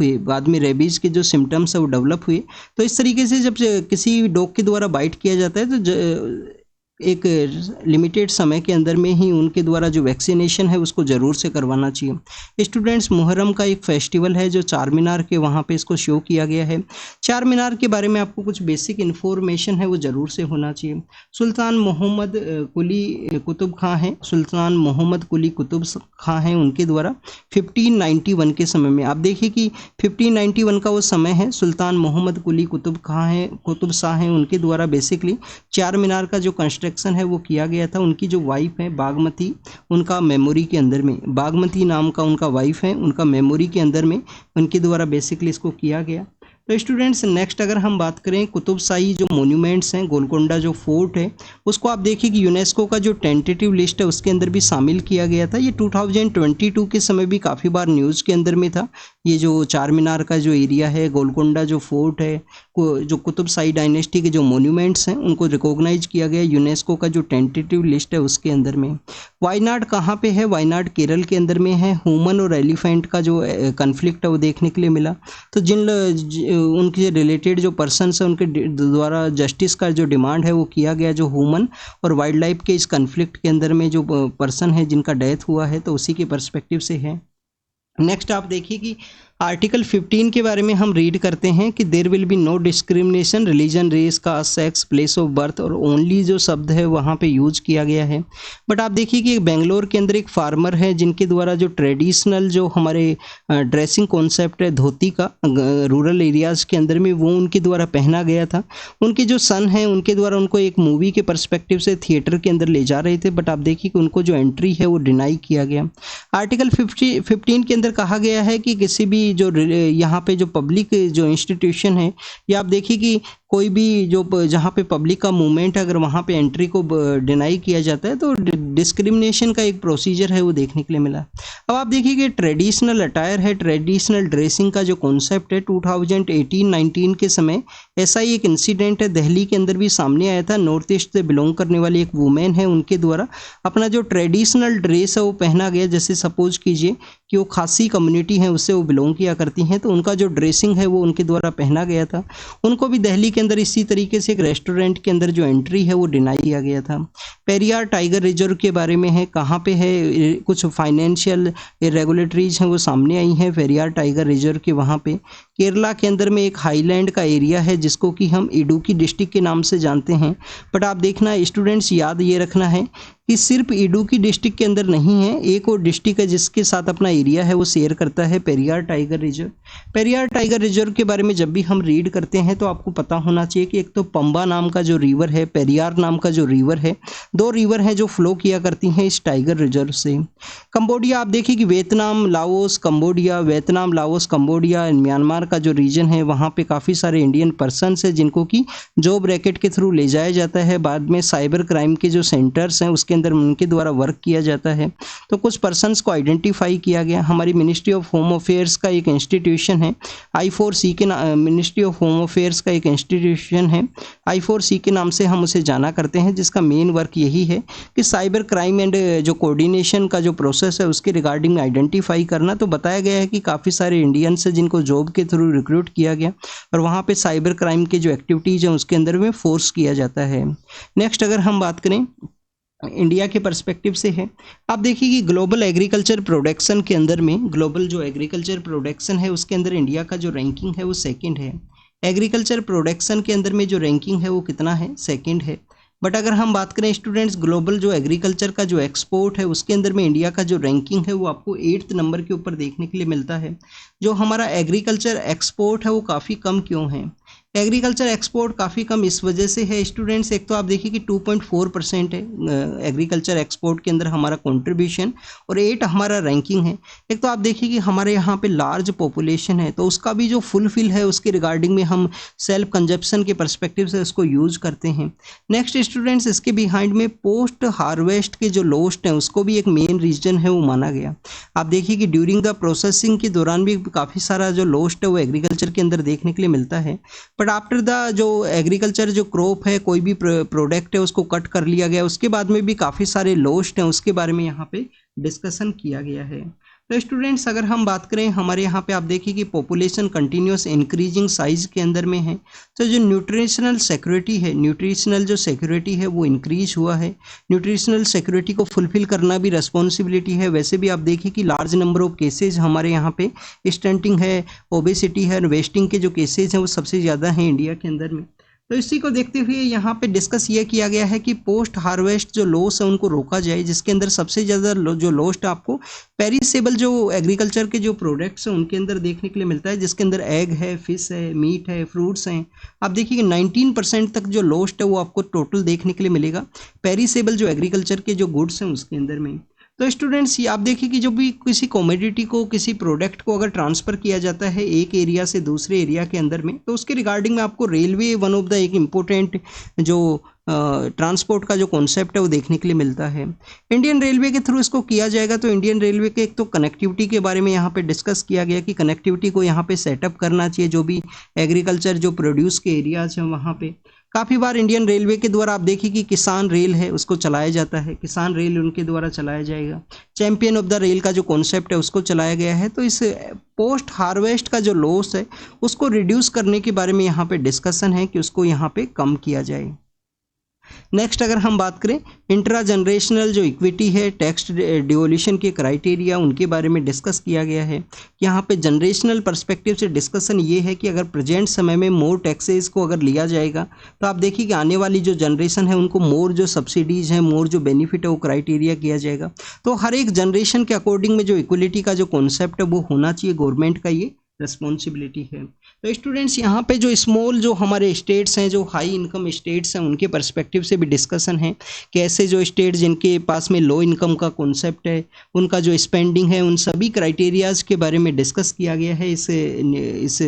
हुए। तो इस तरीके से जब किसी डॉग के द्वारा बाइट किया जाता है तो एक लिमिटेड समय के अंदर में ही उनके द्वारा जो वैक्सीनेशन है उसको ज़रूर से करवाना चाहिए। स्टूडेंट्स, मुहर्रम का एक फेस्टिवल है जो चार मीनार के वहाँ पे इसको शो किया गया है। चार मीनार के बारे में आपको कुछ बेसिक इन्फॉर्मेशन है वो ज़रूर से होना चाहिए। सुल्तान मोहम्मद कुली कुतुब खां हैं, सुल्तान मोहम्मद कुली कुतुब खां हैं, उनके द्वारा 1591 के समय में, आप देखिए कि 1591 का वो समय है, सुल्तान मोहम्मद कुली कुतुब खां हैं, कुतुब शाह हैं, उनके द्वारा बेसिकली चार मीनार का जो कंस्ट्रक्शन है वो किया गया था। उनकी जो वाइफ है बागमती, उनका मेमोरी के अंदर में, बागमती नाम का उनका वाइफ है, उनका मेमोरी के अंदर में उनके द्वारा बेसिकली इसको किया गया। तो स्टूडेंट्स, नेक्स्ट अगर हम बात करें कुतुबशाही जो मोन्यूमेंट्स हैं, गोलकोंडा जो फोर्ट है उसको आप देखिए कि यूनेस्को का जो टेंटेटिव लिस्ट है उसके अंदर भी शामिल किया गया था। ये 2022 के समय भी काफ़ी बार न्यूज़ के अंदर में था। ये जो चार मीनार का जो एरिया है, गोलकोंडा जो फोर्ट है, जो कुतुबशाही डायनेस्टी के जो मोन्यूमेंट्स हैं उनको रिकॉग्नाइज किया गया यूनेस्को का जो टेंटेटिव लिस्ट है उसके अंदर में। वायनाड कहाँ पे है? वायनाड केरल के अंदर में है। ह्यूमन और एलिफेंट का जो कन्फ्लिक्ट है वो देखने के लिए मिला। तो उनके रिलेटेड जो पर्सन्स हैं उनके द्वारा जस्टिस का जो डिमांड है वो किया गया, जो ह्यूमन और वाइल्ड लाइफ के इस कन्फ्लिक्ट के अंदर में जो पर्सन है जिनका डेथ हुआ है, तो उसी के पर्सपेक्टिव से है। नेक्स्ट आप देखिए कि आर्टिकल 15 के बारे में हम रीड करते हैं कि there will be no discrimination, religion, race, caste, sex, place of birth, और ओनली जो शब्द है वहाँ पे यूज किया गया है। बट आप देखिए कि बेंगलोर के अंदर एक फार्मर है जिनके द्वारा जो ट्रेडिशनल जो हमारे ड्रेसिंग कॉन्सेप्ट है धोती का, रूरल एरियाज़ के अंदर में वो उनके द्वारा पहना गया था। उनके जो सन है उनके द्वारा उनको एक मूवी के पर्सपेक्टिव से थिएटर के अंदर ले जा रहे थे, बट आप देखिए कि उनको जो एंट्री है वो डिनाई किया गया। आर्टिकल 15 के अंदर कहा गया है कि किसी भी जो यहाँ पे जो पब्लिक जो इंस्टीट्यूशन है, या आप देखिए कि कोई भी जो जहाँ पे पब्लिक का मूवमेंट है, अगर वहाँ पे एंट्री को डिनाई किया जाता है तो डिस्क्रिमिनेशन का एक प्रोसीजर है वो देखने के लिए मिला। अब आप देखिए कि ट्रेडिशनल अटायर है, ट्रेडिशनल ड्रेसिंग का जो कॉन्सेप्ट है 2018-19 के समय ऐसा ही एक इंसिडेंट है दिल्ली के अंदर भी सामने आया था। नॉर्थ ईस्ट से बिलोंग करने वाली एक वुमेन है, उनके द्वारा अपना जो ट्रेडिशनल ड्रेस है वो पहना गया। जैसे सपोज कीजिए कि वो खासी कम्युनिटी है उससे वो बिलोंग किया करती हैं, तो उनका जो ड्रेसिंग है वो उनके द्वारा पहना गया था। उनको भी दिल्ली के अंदर इसी तरीके से एक रेस्टोरेंट के अंदर जो एंट्री है वो डिनाई किया गया था। पेरियार टाइगर रिजर्व के बारे में है, कहाँ पे है, कुछ फाइनेंशियल इरेगुलेटरीज हैं वो सामने आई हैं पेरियार टाइगर रिजर्व के वहाँ पे। केरला के अंदर में एक हाईलैंड का एरिया है जिसको कि हम इडुक्की डिस्ट्रिक्ट के नाम से जानते हैं। बट आप देखना स्टूडेंट्स, याद ये रखना है कि सिर्फ इडुक्की डिस्ट्रिक्ट के अंदर नहीं है, एक और डिस्ट्रिक्ट है जिसके साथ अपना एरिया है वो शेयर करता है, Periyar tiger reserve. Periyar tiger reserve के बारे में जब भी हम रीड करते हैं तो आपको पता होना चाहिए कि एक तो पंबा नाम का जो रिवर है, पेरियार नाम का जो रिवर है, दो रिवर हैं जो फ्लो किया करती हैं इस टाइगर रिजर्व से। कंबोडिया, आप देखिए कि Vietnam, Laos, Cambodia, Vietnam, Laos, Cambodia and Myanmar का जो रीजन है वहाँ पे काफ़ी सारे इंडियन पर्सनस हैं जिनको कि जॉब रैकेट के थ्रू ले जाया जाता है। बाद में साइबर क्राइम के जो सेंटर्स हैं उसके अंदर उनके द्वारा वर्क किया जाता है। तो कुछ पर्सनस को आइडेंटिफाई किया गया। हमारी मिनिस्ट्री ऑफ होम अफेयर्स का एक इंस्टीट्यूशन है I4C के मिनिस्ट्री ऑफ होम अफेयर्स का एक इंस्टीट्यूशन है I4C के नाम से हम उसे जाना करते हैं, जिसका मेन वर्क यही है कि साइबर क्राइम एंड जो कोऑर्डिनेशन का जो प्रोसेस है उसके रिगार्डिंग आइडेंटिफाई करना। तो बताया गया है कि काफ़ी सारे इंडियंस हैं जिनको जॉब के थ्रू रिक्रूट किया गया और वहाँ पे साइबर क्राइम के जो एक्टिविटीज़ हैं उसके अंदर में फोर्स किया जाता है। नेक्स्ट अगर हम बात करें इंडिया के पर्सपेक्टिव से है, आप देखिए कि ग्लोबल एग्रीकल्चर प्रोडक्शन के अंदर में, ग्लोबल जो एग्रीकल्चर प्रोडक्शन है उसके अंदर इंडिया का जो रैंकिंग है वो सेकंड है। एग्रीकल्चर प्रोडक्शन के अंदर में जो रैंकिंग है वो कितना है? सेकंड है। बट अगर हम बात करें स्टूडेंट्स ग्लोबल जो एग्रीकल्चर का जो एक्सपोर्ट है उसके अंदर में इंडिया का जो रैंकिंग है वो आपको 8th नंबर के ऊपर देखने के लिए मिलता है। जो हमारा एग्रीकल्चर एक्सपोर्ट है वो काफ़ी कम क्यों है? एग्रीकल्चर एक्सपोर्ट काफ़ी कम इस वजह से है स्टूडेंट्स, एक तो आप देखिए कि 2.4% है एग्रीकल्चर एक्सपोर्ट के अंदर हमारा कंट्रीब्यूशन और 8 हमारा रैंकिंग है। एक तो आप देखिए कि हमारे यहाँ पे लार्ज पॉपुलेशन है तो उसका भी जो फुलफिल है उसके रिगार्डिंग में हम सेल्फ कंजप्शन के पर्सपेक्टिव से उसको यूज़ करते हैं। नेक्स्ट स्टूडेंट्स, इसके बिहाइंड में पोस्ट हार्वेस्ट के जो लॉस्ट हैं उसको भी एक मेन रीजन है वो माना गया। आप देखिए कि ड्यूरिंग द प्रोसेसिंग के दौरान भी काफ़ी सारा जो लॉस्ट है वो एग्रीकल्चर के अंदर देखने के लिए मिलता है। बट आफ्टर द जो एग्रीकल्चर जो क्रॉप है, कोई भी प्रोडक्ट है उसको कट कर लिया गया, उसके बाद में भी काफ़ी सारे लॉस्ट हैं उसके बारे में यहाँ पे डिस्कशन किया गया है। तो स्टूडेंट्स अगर हम बात करें हमारे यहाँ पे आप देखिए कि पॉपुलेशन कंटिन्यूस इंक्रीजिंग साइज के अंदर में है, तो जो न्यूट्रिशनल सिक्योरिटी है, न्यूट्रिशनल जो सिक्योरिटी है वो इंक्रीज हुआ है। न्यूट्रिशनल सिक्योरिटी को फुलफिल करना भी रिस्पॉन्सिबिलिटी है। वैसे भी आप देखिए कि लार्ज नंबर ऑफ केसेज हमारे यहाँ पे स्टंटिंग है, ओबेसिटी है, वेस्टिंग के जो केसेज हैं वो सबसे ज़्यादा हैं इंडिया के अंदर में। तो इसी को देखते हुए यहाँ पे डिस्कस ये किया गया है कि पोस्ट हार्वेस्ट जो लॉस है उनको रोका जाए, जिसके अंदर सबसे ज़्यादा जो लॉस्ट आपको पेरिसेबल जो एग्रीकल्चर के जो प्रोडक्ट्स हैं उनके अंदर देखने के लिए मिलता है, जिसके अंदर एग है, फिश है, मीट है, फ्रूट्स हैं। आप देखिए कि 19% तक जो लॉस्ट है वो आपको टोटल देखने के लिए मिलेगा पेरिसेबल जो एग्रीकल्चर के जो गुड्स हैं उसके अंदर में। तो स्टूडेंट्स ये आप देखिए कि जो भी किसी कमोडिटी को, किसी प्रोडक्ट को अगर ट्रांसफ़र किया जाता है एक एरिया से दूसरे एरिया के अंदर में, तो उसके रिगार्डिंग में आपको रेलवे वन ऑफ द एक इम्पोर्टेंट जो ट्रांसपोर्ट का जो कॉन्सेप्ट है वो देखने के लिए मिलता है। इंडियन रेलवे के थ्रू इसको किया जाएगा। तो इंडियन रेलवे के एक तो कनेक्टिविटी के बारे में यहाँ पे डिस्कस किया गया कि कनेक्टिविटी को यहाँ पे सेटअप करना चाहिए, जो भी एग्रीकल्चर जो प्रोड्यूस के एरियाज हैं वहाँ पे। काफ़ी बार इंडियन रेलवे के द्वारा आप देखिए कि किसान रेल है उसको चलाया जाता है, किसान रेल उनके द्वारा चलाया जाएगा। चैंपियन ऑफ द रेल का जो कॉन्सेप्ट है उसको चलाया गया है। तो इस पोस्ट हार्वेस्ट का जो लॉस है उसको रिड्यूस करने के बारे में यहाँ पे डिस्कशन है कि उसको यहाँ पे कम किया जाए। नेक्स्ट अगर हम बात करें इंट्रा जनरेशनल जो इक्विटी है, टैक्स डिवोल्यूशन के क्राइटेरिया उनके बारे में डिस्कस किया गया है। यहाँ पे जनरेशनल पर्सपेक्टिव से डिस्कशन ये है कि अगर प्रेजेंट समय में मोर टैक्सेस को अगर लिया जाएगा तो आप देखिए कि आने वाली जो जनरेशन है उनको मोर जो सब्सिडीज़ हैं, मोर जो बेनिफिट है वो क्राइटेरिया किया जाएगा। तो हर एक जनरेशन के अकॉर्डिंग में जो इक्वलिटी का जो कॉन्सेप्ट है वो होना चाहिए, गवर्नमेंट का ये रिस्पॉन्सिबिलिटी है। तो स्टूडेंट्स यहाँ पे जो स्मॉल जो हमारे स्टेट्स हैं, जो हाई इनकम स्टेट्स हैं, उनके पर्सपेक्टिव से भी डिस्कशन है कि ऐसे जो स्टेट जिनके पास में लो इनकम का कॉन्सेप्ट है, उनका जो स्पेंडिंग है, उन सभी क्राइटेरियाज़ के बारे में डिस्कस किया गया है इस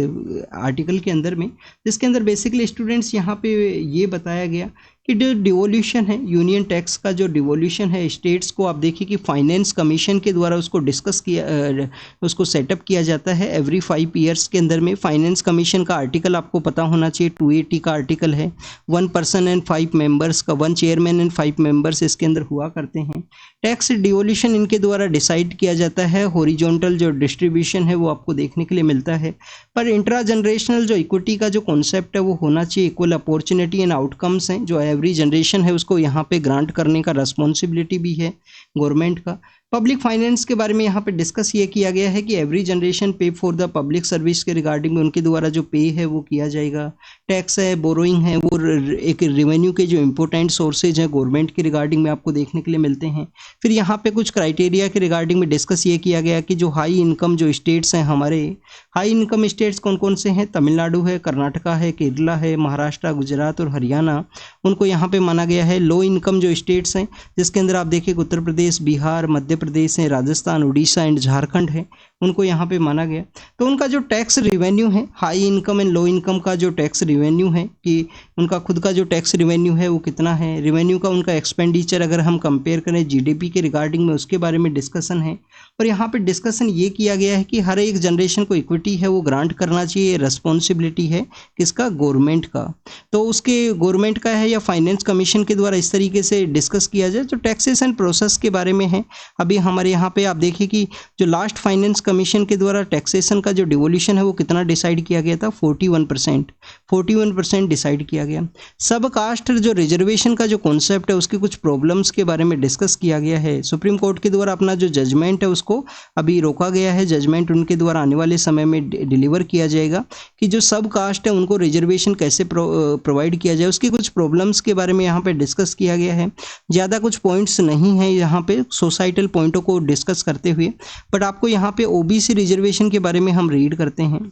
आर्टिकल के अंदर में, जिसके अंदर बेसिकली स्टूडेंट्स यहाँ पे ये बताया गया कि जो डिवोल्यूशन है, यूनियन टैक्स का जो डिवोल्यूशन है स्टेट्स को आप देखिए कि फाइनेंस कमीशन के द्वारा उसको डिस्कस किया, उसको सेटअप किया जाता है एवरी 5 ईयर्स के अंदर में। फाइनेंस कमीशन का आर्टिकल आपको पता होना चाहिए, 280 का आर्टिकल है। 1 पर्सन एंड 5 मेंबर्स का, 1 चेयरमैन एंड 5 मेंबर्स इसके अंदर हुआ करते हैं। टैक्स डिवोल्यूशन इनके द्वारा डिसाइड किया जाता है। हॉरिजॉन्टल जो डिस्ट्रीब्यूशन है वो आपको देखने के लिए मिलता है। पर इंट्रा जनरेशनल जो इक्विटी का जो कॉन्सेप्ट है वो होना चाहिए, इक्वल अपॉर्चुनिटी एंड आउटकम्स हैं जो एवरी जनरेशन है उसको यहाँ पे ग्रांट करने का रिस्पॉन्सिबिलिटी भी है गवर्नमेंट का। पब्लिक फाइनेंस के बारे में यहाँ पे डिस्कस ये किया गया है कि एवरी जनरेशन पे फॉर द पब्लिक सर्विस के रिगार्डिंग में उनके द्वारा जो पे है वो किया जाएगा। टैक्स है, बोरोइंग है, वो एक रेवेन्यू के जो इंपॉर्टेंट सोर्सेज हैं गवर्नमेंट के रिगार्डिंग में आपको देखने के लिए मिलते हैं। फिर यहाँ पे कुछ क्राइटेरिया के रिगार्डिंग में डिस्कस ये किया गया कि जो हाई इनकम जो स्टेट्स हैं, हमारे हाई इनकम स्टेट्स कौन कौन से हैं, तमिलनाडु है, कर्नाटका है, केरला है, महाराष्ट्र, गुजरात और हरियाणा, उनको यहाँ पे माना गया है। लो इनकम जो स्टेट्स हैं जिसके अंदर आप देखिए उत्तर प्रदेश, बिहार, मध्य प्रदेश है, राजस्थान, उड़ीसा एंड झारखंड है, उनको यहाँ पे माना गया। तो उनका जो टैक्स रिवेन्यू है, high income and low income का जो टैक्स रिवेन्यू है कि उनका खुद का जो टैक्स रिवेन्यू है वो कितना है, रिवेन्यू का उनका एक्सपेंडिचर अगर हम कंपेयर करें जीडीपी के रिगार्डिंग में उसके बारे में डिस्कशन है। और यहाँ पे डिस्कशन ये किया गया है कि हर एक जनरेशन को इक्विटी है वो ग्रांट करना चाहिए, रिस्पॉन्सिबिलिटी है किसका, गवर्नमेंट का। तो उसके गवर्नमेंट का है या फाइनेंस कमीशन के द्वारा इस तरीके से डिस्कस किया जाए। तो टैक्सेशन प्रोसेस के बारे में है। अभी हमारे यहाँ पे आप देखिए कि जो लास्ट फाइनेंस कमीशन के द्वारा टैक्सेशन का जो डिवोल्यूशन है वो कितना डिसाइड किया गया था, 41% डिसाइड किया गया। सब कास्ट जो रिजर्वेशन का जो कॉन्सेप्ट है उसके कुछ प्रॉब्लम्स के बारे में डिस्कस किया गया है। सुप्रीम कोर्ट के द्वारा अपना जो जजमेंट है उसको अभी रोका गया है। जजमेंट उनके द्वारा आने वाले समय में डिलीवर किया जाएगा कि जो सब कास्ट है उनको रिजर्वेशन कैसे प्रोवाइड किया जाए। उसकी कुछ प्रॉब्लम्स के बारे में यहाँ पे डिस्कस किया गया है। ज़्यादा कुछ पॉइंट्स नहीं है यहाँ पे सोसाइटल पॉइंटों को डिस्कस करते हुए, बट आपको यहाँ पे ओबीसी रिजर्वेशन के बारे में हम रीड करते हैं।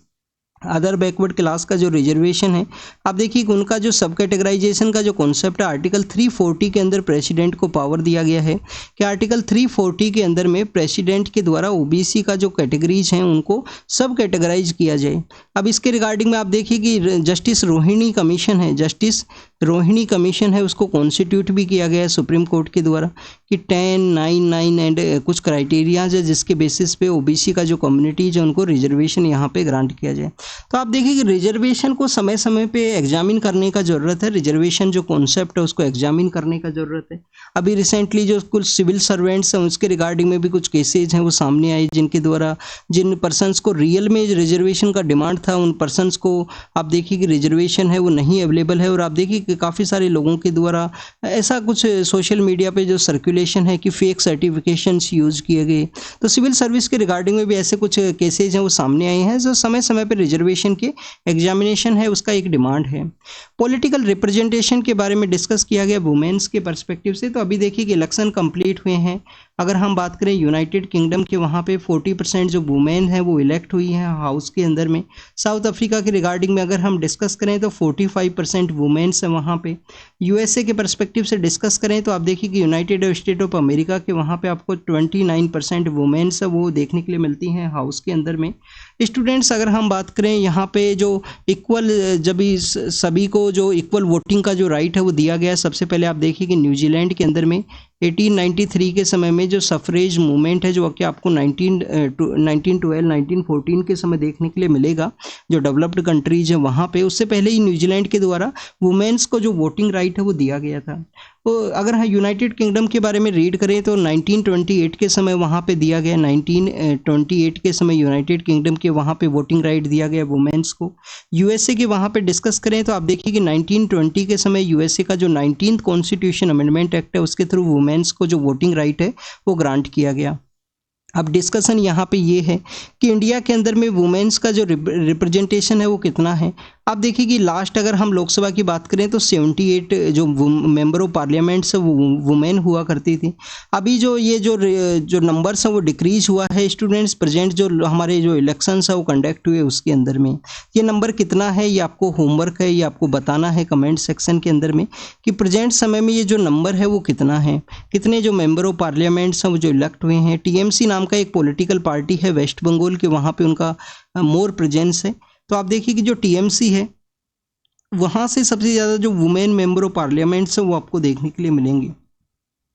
अदर बैकवर्ड क्लास का जो रिजर्वेशन है, आप देखिए कि उनका जो सब कैटेगराइजेशन का जो कॉन्सेप्ट है, आर्टिकल 340 के अंदर प्रेसिडेंट को पावर दिया गया है कि आर्टिकल 340 के अंदर में प्रेसिडेंट के द्वारा ओबीसी का जो कैटेगरीज हैं उनको सब कैटेगराइज किया जाए। अब इसके रिगार्डिंग में आप देखिए कि जस्टिस रोहिणी कमीशन है, जस्टिस रोहिणी कमीशन है उसको कॉन्स्टिट्यूट भी किया गया है सुप्रीम कोर्ट के द्वारा कि 10, 9, 9 एंड कुछ क्राइटेरियाज है जिसके बेसिस पे ओबीसी का जो कम्युनिटीज है उनको रिजर्वेशन यहाँ पे ग्रांट किया जाए। तो आप देखिए कि रिजर्वेशन को समय समय पे एग्जामिन करने का ज़रूरत है, रिजर्वेशन जो कॉन्सेप्ट है उसको एग्जामिन करने का ज़रूरत है। अभी रिसेंटली जो कुछ सिविल सर्वेंट्स हैं उसके रिगार्डिंग में भी कुछ केसेज हैं वो सामने आए जिनके द्वारा जिन पर्सनस को रियल में रिजर्वेशन का डिमांड था उन पर्सनस को आप देखिए कि रिजर्वेशन है वो नहीं अवेलेबल है। और आप देखिए कि काफ़ी सारे लोगों के द्वारा ऐसा कुछ सोशल मीडिया पे जो सर्कुलेशन है कि फेक सर्टिफिकेशंस यूज़ किए गए। तो सिविल सर्विस के रिगार्डिंग में भी ऐसे कुछ केसेज हैं वो सामने आए हैं जो समय समय पर रिजर्वेशन के एग्जामिनेशन है उसका एक डिमांड है। पॉलिटिकल रिप्रेजेंटेशन के बारे में डिस्कस किया गया वुमेन्स के पर्सपेक्टिव से। तो अभी देखिए कि इलेक्शन कंप्लीट हुए हैं। अगर हम बात करें यूनाइटेड किंगडम के वहाँ पे 40% जो वुमेन है वो इलेक्ट हुई हैं हाउस के अंदर में। साउथ अफ्रीका के रिगार्डिंग में अगर हम डिस्कस करें तो 45% वुमेन्स हैं वहाँ पे। यूएसए के पर्सपेक्टिव से डिस्कस करें तो आप देखिए कि यूनाइटेड स्टेट ऑफ अमेरिका के वहाँ पे आपको 29% वुमेन्स है वो देखने के लिए मिलती हैं हाउस के अंदर में। स्टूडेंट्स अगर हम बात करें यहाँ पे जो इक्वल जब सभी को जो इक्वल वोटिंग का जो राइट है वो दिया गया है। सबसे पहले आप देखिए कि न्यूजीलैंड के अंदर में 1893 के समय में जो सफरेज मूवमेंट है जो कि आपको 1912 1914 के समय देखने के लिए मिलेगा जो डेवलप्ड कंट्रीज है वहाँ पे, उससे पहले ही न्यूजीलैंड के द्वारा वुमेन्स को जो वोटिंग राइट है वो दिया गया था। तो अगर हम यूनाइटेड किंगडम के बारे में रीड करें तो 1928 के समय वहाँ पे दिया गया, 1928 के समय यूनाइटेड किंगडम के वहाँ पे वोटिंग राइट दिया गया वुमेन्स को। यूएसए के वहाँ पे डिस्कस करें तो आप देखिए कि 1920 के समय यूएसए का जो 19th कॉन्स्टिट्यूशन अमेंडमेंट एक्ट है उसके थ्रू वुमेन्स को जो वोटिंग राइट है वो ग्रांट किया गया। अब डिस्कशन यहाँ पे ये है कि इंडिया के अंदर में वुमेन्स का जो रिप्रेजेंटेशन है वो कितना है। आप देखिए कि लास्ट अगर हम लोकसभा की बात करें तो 78 जो मेंबर ऑफ पार्लियामेंट से वो वुमेन हुआ करती थी। अभी जो ये जो नंबर्स हैं वो डिक्रीज हुआ है स्टूडेंट्स। प्रेजेंट जो हमारे जो इलेक्शंस है वो कंडक्ट हुए उसके अंदर में ये नंबर कितना है ये आपको होमवर्क है, ये आपको बताना है कमेंट सेक्शन के अंदर में कि प्रेजेंट समय में ये जो नंबर है वो कितना है, कितने जो मेंबर ऑफ पार्लियामेंट्स हैं वो जो इलेक्ट हुए हैं। टीएमसी नाम का एक पॉलिटिकल पार्टी है वेस्ट बंगाल के, वहाँ पे उनका मोर प्रेजेंस है। तो आप देखिए कि जो टीएमसी है वहाँ से सबसे ज़्यादा जो वुमेन मेंबर ऑफ पार्लियामेंट्स हैं वो आपको देखने के लिए मिलेंगे।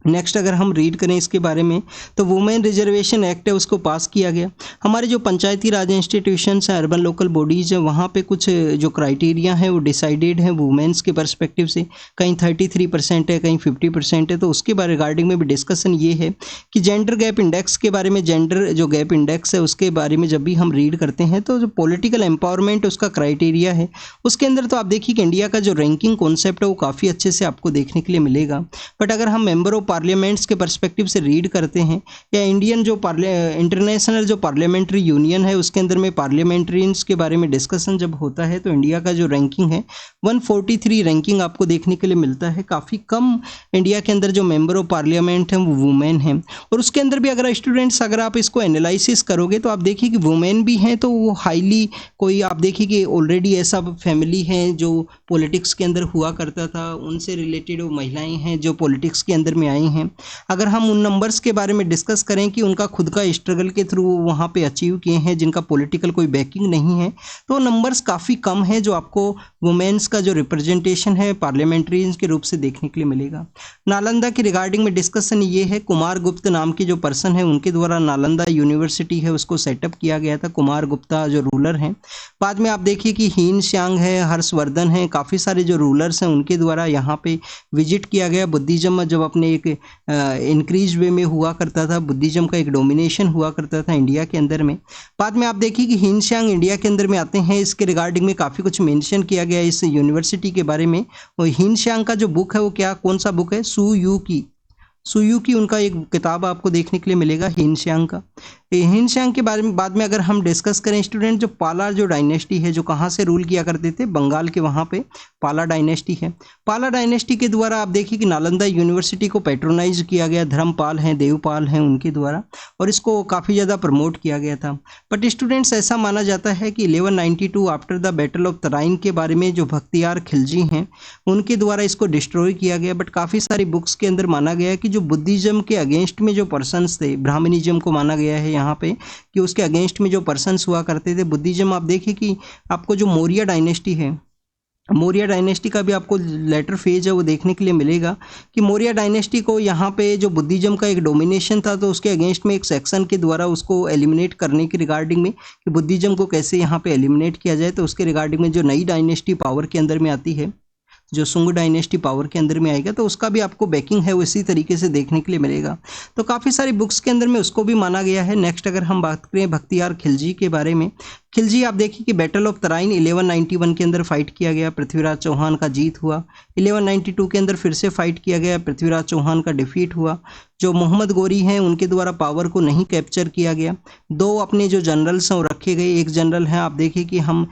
नेक्स्ट अगर हम रीड करें इसके बारे में तो वुमेन रिजर्वेशन एक्ट है उसको पास किया गया। हमारे जो पंचायती राज इंस्टीट्यूशंस हैं अर्बन लोकल बॉडीज़ हैं वहाँ पे कुछ जो क्राइटेरिया हैं वो डिसाइडेड हैं वुमेन्स के पर्सपेक्टिव से, कहीं 33% है कहीं 50% है। तो उसके बारे रिगार्डिंग में भी डिस्कशन ये है कि जेंडर गैप इंडेक्स के बारे में, जेंडर जो गैप इंडेक्स है उसके बारे में जब भी हम रीड करते हैं तो जो पॉलिटिकल एम्पावरमेंट उसका क्राइटेरिया है उसके अंदर तो आप देखिए कि इंडिया का जो रैंकिंग कॉन्सेप्ट है वो काफ़ी अच्छे से आपको देखने के लिए मिलेगा। बट अगर हम मेंबर ऑफ पार्लियामेंट्स के पर्सपेक्टिव से रीड करते हैं या इंडियन जो इंटरनेशनल जो पार्लियामेंट्री यूनियन है उसके अंदर में पार्लियामेंट्रियंस के बारे में डिस्कशन जब होता है तो इंडिया का जो रैंकिंग है 143 रैंकिंग आपको देखने के लिए मिलता है। काफ़ी कम इंडिया के अंदर जो मेंबर ऑफ पार्लियामेंट हैं वो वुमेन हैं। और उसके अंदर भी अगर स्टूडेंट्स अगर आप इसको एनालिसिस करोगे तो आप देखिए कि वुमेन भी हैं तो वो हाईली कोई आप देखिए कि ऑलरेडी ऐसा फैमिली है जो पॉलिटिक्स के अंदर हुआ करता था, उनसे रिलेटेड वो महिलाएं हैं जो पॉलिटिक्स के अंदर में आई हैं। अगर हम उन नंबर्स के बारे में डिस्कस करें कि उनका खुद का स्ट्रगल के थ्रू वहाँ पे अचीव किए हैं जिनका पॉलिटिकल कोई बैकिंग नहीं है, तो नंबर्स काफ़ी कम है जो आपको वुमेन्स का जो रिप्रेजेंटेशन है पार्लियामेंट्रीज के रूप से देखने के लिए मिलेगा। नालंदा के रिगार्डिंग में डिस्कशन ये है, कुमार गुप्त नाम के जो पर्सन है उनके द्वारा नालंदा यूनिवर्सिटी है उसको सेटअप किया गया था। कुमार गुप्ता जो रूलर हैं। बाद में आप देखिए कि हीन श्यांग है, हर्षवर्धन है, काफ़ी सारे जो रूलर्स हैं उनके द्वारा यहाँ पे विजिट किया गया। बुद्धिज्म जब अपने एक इंक्रीज वे में हुआ करता था, बुद्धिज्म का एक डोमिनेशन हुआ करता था इंडिया के अंदर में। बाद में आप देखिए कि हीन श्यांग इंडिया के अंदर में आते हैं, इसके रिगार्डिंग में काफ़ी कुछ मेंशन किया गया इस यूनिवर्सिटी के बारे में। और हीन श्यांग का जो बुक है वो कौन सा बुक है, सुयू की उनका एक किताब आपको देखने के लिए मिलेगा हीन श्यांग का। हीन श्यांग के बारे में बाद में अगर हम डिस्कस करें स्टूडेंट, जो पाला जो डायनेस्टी है जो कहाँ से रूल किया करते थे, बंगाल के वहाँ पे पाला डायनेस्टी है। पाला डायनेस्टी के द्वारा आप देखिए कि नालंदा यूनिवर्सिटी को पैट्रोनाइज किया गया, धर्मपाल हैं, देवपाल हैं उनके द्वारा, और इसको काफ़ी ज़्यादा प्रमोट किया गया था। बट स्टूडेंट्स ऐसा माना जाता है कि 1192 after the battle of Tarain के बारे में जो बख्तियार खिलजी हैं उनके द्वारा इसको डिस्ट्रॉय किया गया। बट काफ़ी सारी बुक्स के अंदर माना गया कि जो बुद्धिज्म के अगेंस्ट में जो पर्सनस थे, ब्राह्मणिज्म को माना गया है यहाँ पे कि उसके अगेंस्ट में जो पर्सनस हुआ करते थे बुद्धिज्म। आप देखिए कि आपको जो मौर्य डायनेस्टी है मौर्य डायनेस्टी का भी आपको लेटर फेज है वो देखने के लिए मिलेगा कि मौर्य डायनेस्टी को यहाँ पे जो बुद्धिज्म का एक डोमिनेशन था तो उसके अगेंस्ट में एक सेक्शन के द्वारा उसको एलिमिनेट करने की रिगार्डिंग में कि बुद्धिज्म को कैसे यहाँ पे एलिमिनेट किया जाए, तो उसके रिगार्डिंग में जो नई डायनेस्टी पावर के अंदर में आती है, जो सुंग डायनेस्टी पावर के अंदर में आएगा, तो उसका भी आपको बैकिंग है वो इसी तरीके से देखने के लिए मिलेगा। तो काफ़ी सारी बुक्स के अंदर में उसको भी माना गया है। नेक्स्ट अगर हम बात करें बख्तियार खिलजी के बारे में, खिलजी आप देखिए कि बैटल ऑफ तराइन 1191 के अंदर फाइट किया गया, पृथ्वीराज चौहान का जीत हुआ। 1192 के अंदर फिर से फाइट किया गया, पृथ्वीराज चौहान का डिफीट हुआ। जो मोहम्मद गोरी हैं उनके द्वारा पावर को नहीं कैप्चर किया गया। दो अपने जो जनरल्स हैं वो रखे गए। एक जनरल हैं आप देखिए कि हम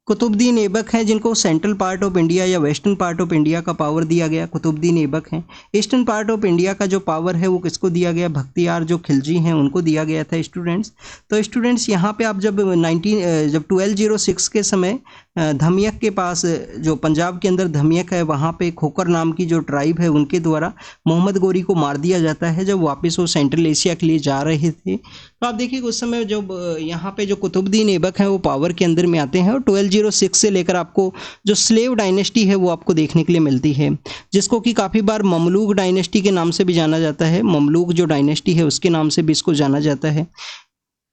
कुतुबुद्दीन ऐबक हैं, जिनको सेंट्रल पार्ट ऑफ इंडिया या वेस्टर्न पार्ट ऑफ इंडिया का पावर दिया गया, कुतुबुद्दीन ऐबक हैं। ईस्टर्न पार्ट ऑफ इंडिया का जो पावर है वो किसको दिया गया, बख्तियार जो खिलजी हैं उनको दिया गया था स्टूडेंट्स। तो स्टूडेंट्स यहाँ पे आप जब 1206 के समय धमियक के पास, जो पंजाब के अंदर धमियक है, वहाँ पे खोकर नाम की जो ट्राइब है उनके द्वारा मोहम्मद गोरी को मार दिया जाता है जब वापस वो सेंट्रल एशिया के लिए जा रहे थे। तो आप देखिए उस समय जब यहाँ पे जो कुतुबुद्दीन ऐबक हैं वो पावर के अंदर में आते हैं, और 1206 से लेकर आपको जो स्लेव डायनेस्टी है वो आपको देखने के लिए मिलती है, जिसको कि काफ़ी बार ममलूक डायनेस्टी के नाम से भी जाना जाता है। ममलूक जो डायनेस्टी है उसके नाम से भी इसको जाना जाता है।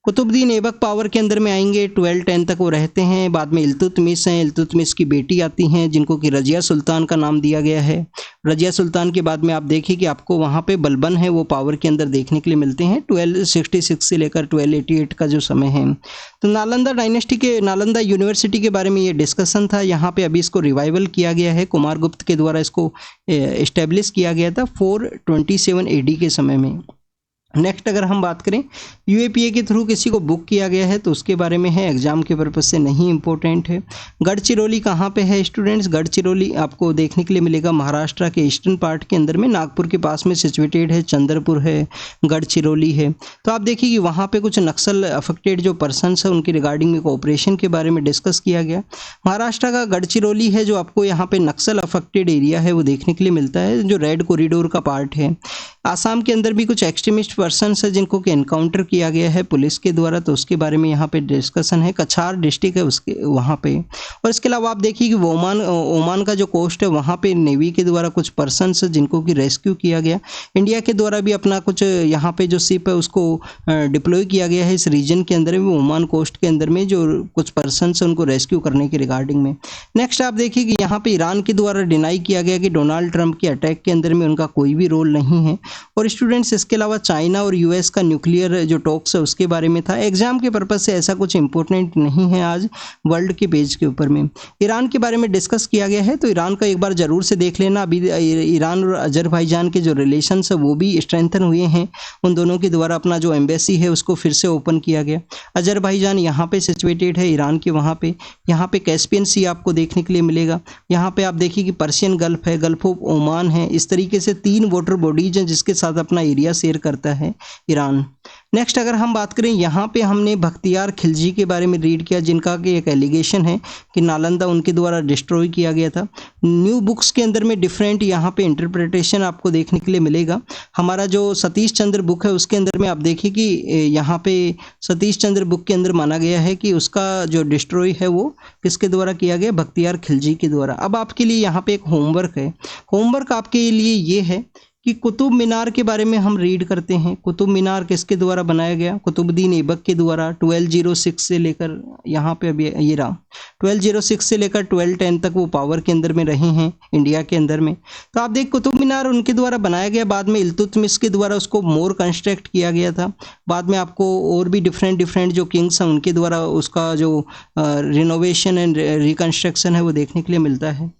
कुतुबुद्दीन ऐबक पावर के अंदर में आएंगे, 1210 तक वो रहते हैं। बाद में इल्तुतमिश हैं, इल्तुतमिश की बेटी आती हैं जिनको कि रजिया सुल्तान का नाम दिया गया है। रजिया सुल्तान के बाद में आप देखिए कि आपको वहाँ पे बलबन है वो पावर के अंदर देखने के लिए मिलते हैं 1266 से लेकर 1288 का जो समय है। तो नालंदा डायनेस्टी के, नालंदा यूनिवर्सिटी के बारे में ये डिस्कशन था। यहाँ पे अभी इसको रिवाइवल किया गया है, कुमार गुप्त के द्वारा इसको इस्टेब्लिश किया गया था 427 AD के समय में। नेक्स्ट अगर हम बात करें यूएपीए के थ्रू किसी को बुक किया गया है तो उसके बारे में है, एग्जाम के पर्पज से नहीं इंपॉर्टेंट है। गढ़चिरौली कहाँ पे है स्टूडेंट्स, गढ़चिरौली आपको देखने के लिए मिलेगा महाराष्ट्र के ईस्टर्न पार्ट के अंदर में, नागपुर के पास में सिचुएटेड है, चंद्रपुर है, गढ़चिरौली है। तो आप देखिए कि वहाँ पे कुछ नक्सल अफेक्टेड जो पर्सनस है उनकी रिगार्डिंग में कोऑपरेशन के बारे में डिस्कस किया गया। महाराष्ट्र का गढ़चिरौली है जो आपको यहाँ पे नक्सल अफेक्टेड एरिया है वो देखने के लिए मिलता है, जो रेड कॉरिडोर का पार्ट है। आसाम के अंदर भी कुछ एक्सट्रीमिस्ट पर्सनस है जिनको कि एनकाउंटर किया गया है पुलिस के द्वारा, तो उसके बारे में यहाँ पे डिस्कशन है। कछार डिस्ट्रिक्ट है उसके वहाँ पे। और इसके अलावा आप देखिए कि ओमान का जो कोस्ट है वहाँ पे नेवी के द्वारा कुछ पर्सनस है जिनको कि रेस्क्यू किया गया। इंडिया के द्वारा भी अपना कुछ यहाँ पे जो शिप है उसको डिप्लॉय किया गया है इस रीजन के अंदर में, ओमान कोस्ट के अंदर में, जो कुछ पर्सन है उनको रेस्क्यू करने के रिगार्डिंग में। नेक्स्ट आप देखिए कि यहाँ पे ईरान के द्वारा डिनाई किया गया कि डोनाल्ड ट्रंप के अटैक के अंदर में उनका कोई भी रोल नहीं है। और स्टूडेंट्स इसके अलावा चाइना और यूएस का न्यूक्लियर जो टॉक्स है उसके बारे में था। एग्जाम के पर्पज से ऐसा कुछ इंपॉर्टेंट नहीं है आज वर्ल्ड के पेज के ऊपर में। ईरान के बारे में डिस्कस किया गया है, तो ईरान का एक बार जरूर से देख लेना। अभी ईरान और अजरबैजान के जो रिलेशंस है वो भी स्ट्रेंथन हुए हैं, उन दोनों के द्वारा अपना जो एम्बेसी है उसको फिर से ओपन किया गया। अजरबैजान यहाँ पे सिचुएटेड है ईरान के वहाँ पे। यहाँ पे कैस्पियन सी आपको देखने के लिए मिलेगा। यहाँ पे आप देखिए कि पर्शियन गल्फ है, गल्फ ऑफ ओमान है। इस तरीके से 3 वाटर बॉडीज हैं जिसके साथ अपना एरिया शेयर करता है ईरान। नेक्स्ट अगर हम बात करें, यहाँ पे हमने बख्तियार खिलजी के बारे में रीड किया जिनका कि एक एलिगेशन है कि नालंदा उनके द्वारा डिस्ट्रॉय किया गया था। न्यू बुक्स के अंदर में डिफरेंट यहाँ पे इंटरप्रिटेशन आपको देखने के लिए मिलेगा। हमारा जो सतीश चंद्र बुक है उसके अंदर में आप देखिए कि यहाँ पे सतीश चंद्र बुक के अंदर माना गया है कि उसका जो डिस्ट्रॉय है वो किसके द्वारा किया गया, बख्तियार खिलजी के द्वारा। अब आपके लिए यहाँ पे एक होमवर्क है। होमवर्क आपके लिए ये है कि कुतुब मीनार के बारे में हम रीड करते हैं। कुतुब मीनार किसके द्वारा बनाया गया, कुतुबुद्दीन ऐबक के द्वारा। 1206 से लेकर यहाँ पे अभी ये रहा 1206 से लेकर 1210 तक वो पावर के अंदर में रहे हैं इंडिया के अंदर में। तो आप देख कुतुब मीनार उनके द्वारा बनाया गया, बाद में इल्तुतमिश के द्वारा उसको मोर कंस्ट्रक्ट किया गया था। बाद में आपको और भी डिफरेंट जो किंग्स हैं उनके द्वारा उसका जो रिनोवेशन एंड रिकंस्ट्रक्शन है वो देखने के लिए मिलता है।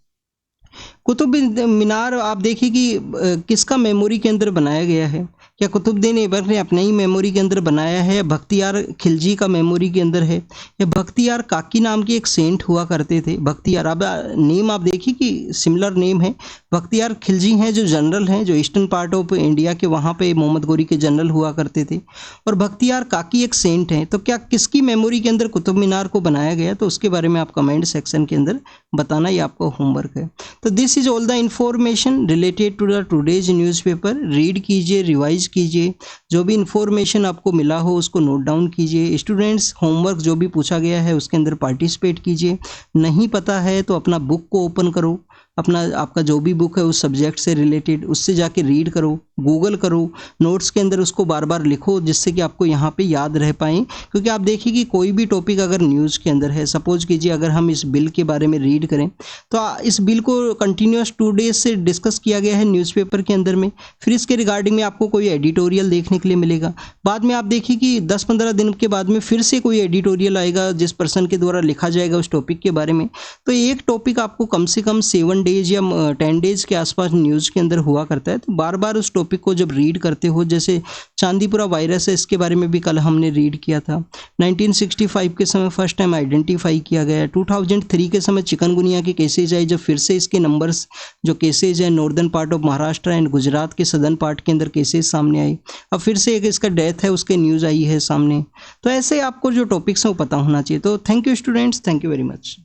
कुतुब मीनार आप देखिए कि किसका मेमोरी के अंदर बनाया गया है। क्या कुतुबुद्दीन ऐबक ने अपने ही मेमोरी के अंदर बनाया है, बख्तियार खिलजी का मेमोरी के अंदर है, या बख्तियार काकी नाम के एक सेंट हुआ करते थे। बख्तियार, अब नेम आप देखिए कि सिमिलर नेम है। बख्तियार खिलजी हैं जो जनरल हैं, जो ईस्टर्न पार्ट ऑफ इंडिया के वहाँ पे मोहम्मद गोरी के जनरल हुआ करते थे, और बख्तियार काकी एक सेंट हैं। तो क्या किसकी मेमोरी के अंदर कुतुब मीनार को बनाया गया, तो उसके बारे में आप कमेंट सेक्शन के अंदर बताना, ये आपका होमवर्क है। तो this is all the information related to the today's newspaper. Read कीजिए, रिवाइज कीजिए, जो भी इन्फॉर्मेशन आपको मिला हो उसको नोट डाउन कीजिए। स्टूडेंट्स होमवर्क जो भी पूछा गया है उसके अंदर पार्टिसिपेट कीजिए। नहीं पता है तो अपना बुक को ओपन करो, अपना आपका जो भी बुक है उस सब्जेक्ट से रिलेटेड उससे जाके रीड करो, गूगल करो, नोट्स के अंदर उसको बार बार लिखो जिससे कि आपको यहाँ पे याद रह पाए। क्योंकि आप देखिए कि कोई भी टॉपिक अगर न्यूज़ के अंदर है, सपोज कीजिए अगर हम इस बिल के बारे में रीड करें तो इस बिल को कंटिन्यूस 2 डेज से डिस्कस किया गया है न्यूज़पेपर के अंदर में, फिर इसके रिगार्डिंग में आपको कोई एडिटोरियल देखने के लिए मिलेगा। बाद में आप देखिए कि 10-15 दिन के बाद में फिर से कोई एडिटोरियल आएगा जिस पर्सन के द्वारा लिखा जाएगा उस टॉपिक के बारे में। तो एक टॉपिक आपको कम से कम 7 डेज या 10 डेज के आसपास न्यूज़ के अंदर हुआ करता है। तो बार बार उस टॉपिक को जब रीड करते हो, जैसे चांदीपुरा वायरस है, इसके बारे में भी कल हमने रीड किया था। 1965 के समय फर्स्ट टाइम आइडेंटिफाई किया गया। 2003 के समय चिकनगुनिया के केसेज आए, जब फिर से इसके नंबर्स जो केसेज है northern part of Maharashtra and Gujarat के सदर्न पार्ट के अंदर केसेज सामने आए। अब फिर से एक इसका डेथ है उसके न्यूज़ आई है सामने। तो ऐसे आपको जो टॉपिक्स हैं वो पता होना चाहिए। तो thank you students, thank you very much.